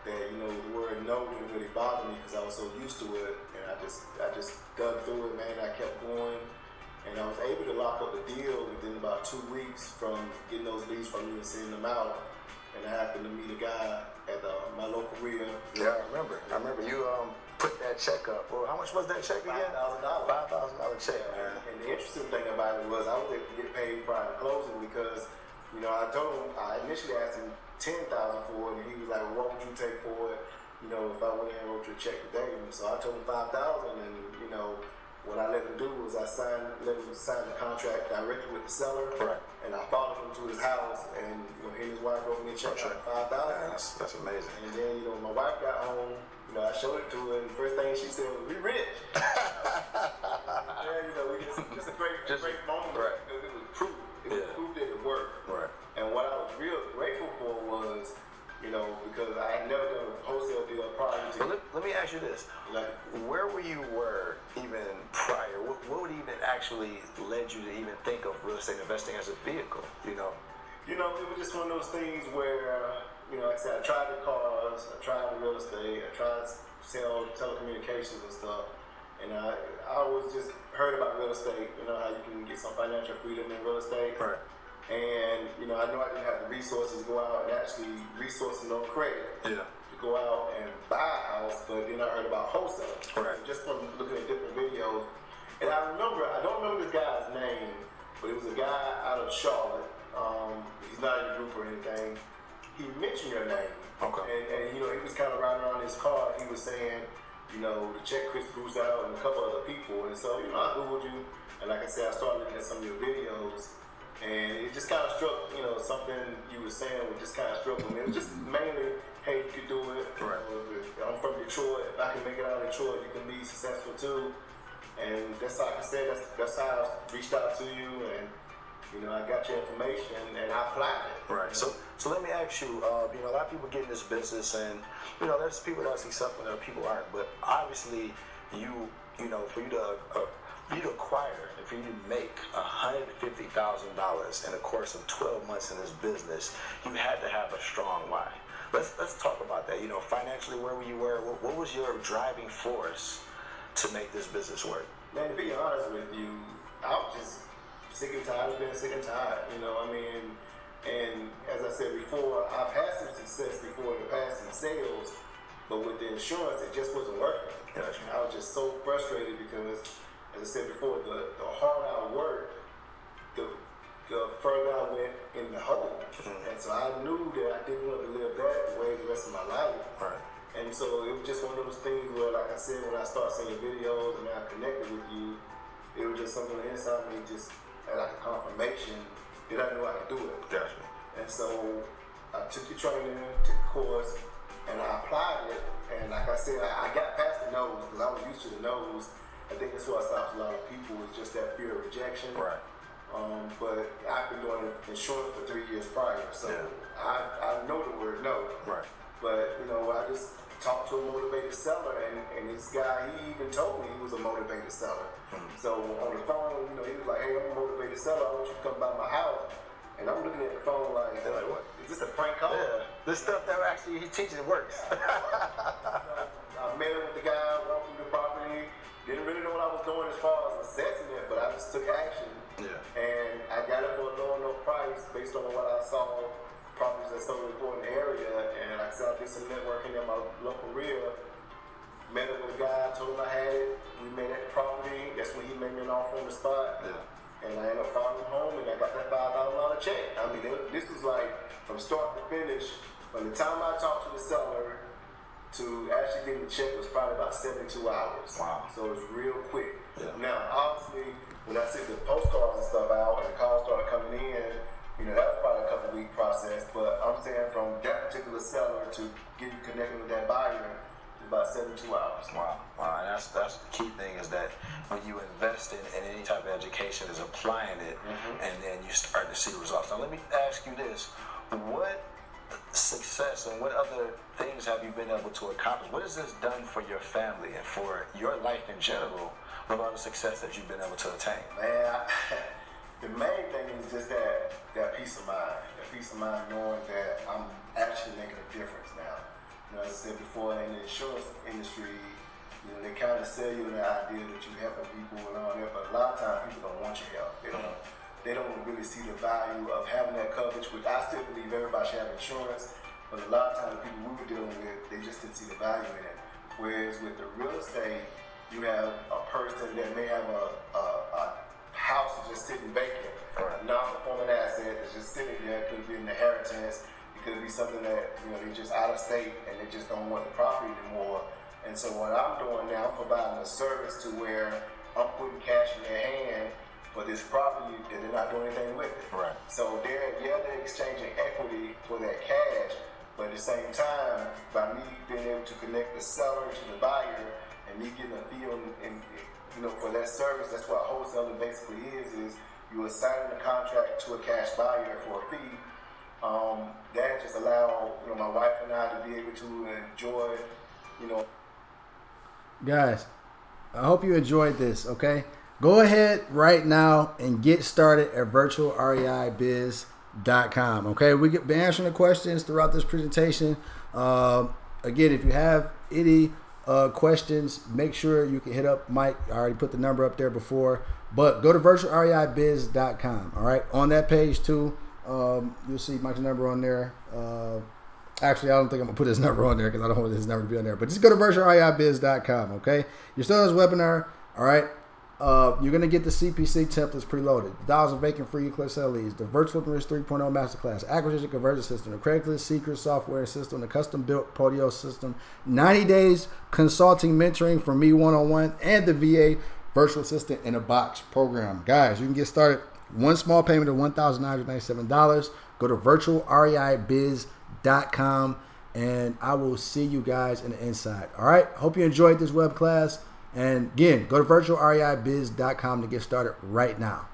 that the word no didn't really bother me because I was so used to it, and I just dug through it, man. I kept going, and I was able to lock up the deal within about 2 weeks from getting those leads from you and sending them out. And I happened to meet a guy at my local RIA. Yeah, I remember you put that check up. Well, how much was that check again? $5,000. $5,000 check, man. And the interesting thing about it was I was able to get paid prior to closing because, I initially asked him $10,000 for it, and he was like, well, what would you take for it? If I went and wrote you a check today. And so I told him $5,000, and what I let him do was let him sign the contract directly with the seller. Right. And I followed him to his house, and he and his wife wrote me a check for $5,000. That's amazing. And then my wife got home. I showed it to her, and the first thing she said was, "We rich." Just a great moment, right. Because it was proof. It was proof that it worked. Right. And what I was real grateful for was, because I had never done a wholesale deal prior to. But let me ask you this: where were you even prior? What would even actually led you to even think of real estate investing as a vehicle? It was just one of those things where, like I said, I tried the cars, I tried the real estate, I tried to sell telecommunications and stuff, and I always just heard about real estate. How you can get some financial freedom in real estate. Right. And I know I didn't have the resources to go out and actually resources no credit. Yeah. To go out and buy a house, but then I heard about wholesale. Right. Just from looking at different videos. And I don't remember this guy's name, but it was a guy out of Charlotte. He's not in the group or anything. He mentioned your name. Okay. And he was kind of riding around his car. He was saying, to check Chris Bruce out and a couple other people. And so, I Googled you. And like I said, I started looking at some of your videos. And it just kind of struck, something you were saying was just kind of struck me. It was just mainly, hey, you could do it. Right. I'm from Detroit. If I can make it out of Detroit, you can be successful too. And that's like I said, that's how I reached out to you, and I got your information and I applied it. Right. So let me ask you. A lot of people get in this business, and there's people that are successful, and people aren't. But obviously, for you to acquire, and for you to make $150,000 in the course of 12 months in this business, you had to have a strong why. Let's talk about that. Financially, where you were, what was your driving force to make this business work? Man, to be honest with you, I was just sick and tired of being sick and tired. And as I said before, I've had some success before in the past in sales, but with the insurance, it just wasn't working. Gotcha. I was just so frustrated because, as I said before, the harder I worked, the further I went in the hole. Mm-hmm. And so I knew that I didn't want to live that way the rest of my life. Right. And so it was just one of those things where, like I said, when I started seeing your videos and I connected with you, it was just something inside me, just like a confirmation that I knew I could do it. Gotcha. And so I took the training, took the course, and I applied it. And like I said, I got past the no's because I was used to the no's. I think that's what stops a lot of people, is just that fear of rejection. Right. But I've been doing insurance for 3 years prior, so yeah. I know the word no. Right. But I just talked to a motivated seller, and this guy, he even told me he was a motivated seller. Mm-hmm. So on the phone, he was like, "Hey, I'm a motivated seller. I want you to come by my house." And I'm looking at the phone like, "What? Is this a prank call?" Yeah. This stuff that actually he's teaching works. I met him with the guy, walked through the property. Didn't really know what I was doing as far as assessing it, but I just took action. Yeah. And I got it for a low enough price based on what I saw, properties that sold before in the area. And like I said, I did some networking in my local RIA. Met up with a guy, told him I had it. We met at the property. That's when he made me an offer on the spot. Yeah. And I ended up following him home, and I got that $5,000 check. I mean, this was like from start to finish. From the time I talked to the seller to actually getting the check was probably about 72 hours. Wow. So it was real quick. Yeah. Now, obviously, when I sent the postcards and stuff out and the calls started coming in, you know, that was probably a couple-week process. But I'm saying from that particular seller to getting connected with that buyer, it's about 72 hours. Wow. Wow. And that's the key thing is that when you invest in any type of education is applying it, and then you start to see results. Now, let me ask you this. What success and what other things have you been able to accomplish? What has this done for your family and for your life in general with all the success that you've been able to attain? Man, the main thing is just that peace of mind. That peace of mind knowing that I'm actually making a difference now. You know, as I said before, in the insurance industry, you know, they kind of sell you the idea that you're helping people and all that, but a lot of times people don't want your help. They don't really see the value of having that coverage, which I still believe everybody should have insurance, but a lot of times the people we were dealing with, they just didn't see the value in it. Whereas with the real estate, you have a person that may have a house just sitting vacant, non-performing asset that's just sitting there. It could be an inheritance, it could be something that, you know, they're just out of state and they just don't want the property anymore. And so what I'm doing now, I'm providing a service to where I'm putting cash in their hand for this property that they're not doing anything with it. Right. So they're exchanging equity for that cash, but at the same time, by me being able to connect the seller to the buyer and me getting a fee and you know, for that service, that's what wholesaling basically is you assign the contract to a cash buyer for a fee. That just allow, you know, my wife and I to be able to enjoy, you know. Guys, I hope you enjoyed this, okay? Go ahead right now and get started at virtualreibiz.com. Okay, we get been answering the questions throughout this presentation. Again, if you have any questions, make sure you can hit up Mike. I already put the number up there before, but go to virtualreibiz.com. All right, on that page too, you'll see Mike's number on there. Actually, I don't think I'm gonna put his number on there because I don't want his number to be on there. But just go to virtualreibiz.com. Okay, you're still on this webinar. All right. You're going to get the CPC templates preloaded, 1,000 vacant free Eclipse LEs, the Virtual Risk 3.0 Masterclass, Acquisition Conversion System, the Craigslist Secret Software System, the Custom Built Podio System, 90 days consulting mentoring from me one-on-one, and the VA Virtual Assistant in a Box program. Guys, you can get started. One small payment of $1,997. Go to virtualreibiz.com, and I will see you guys in the inside. All right? Hope you enjoyed this web class. And again, go to virtualreibiz.com to get started right now.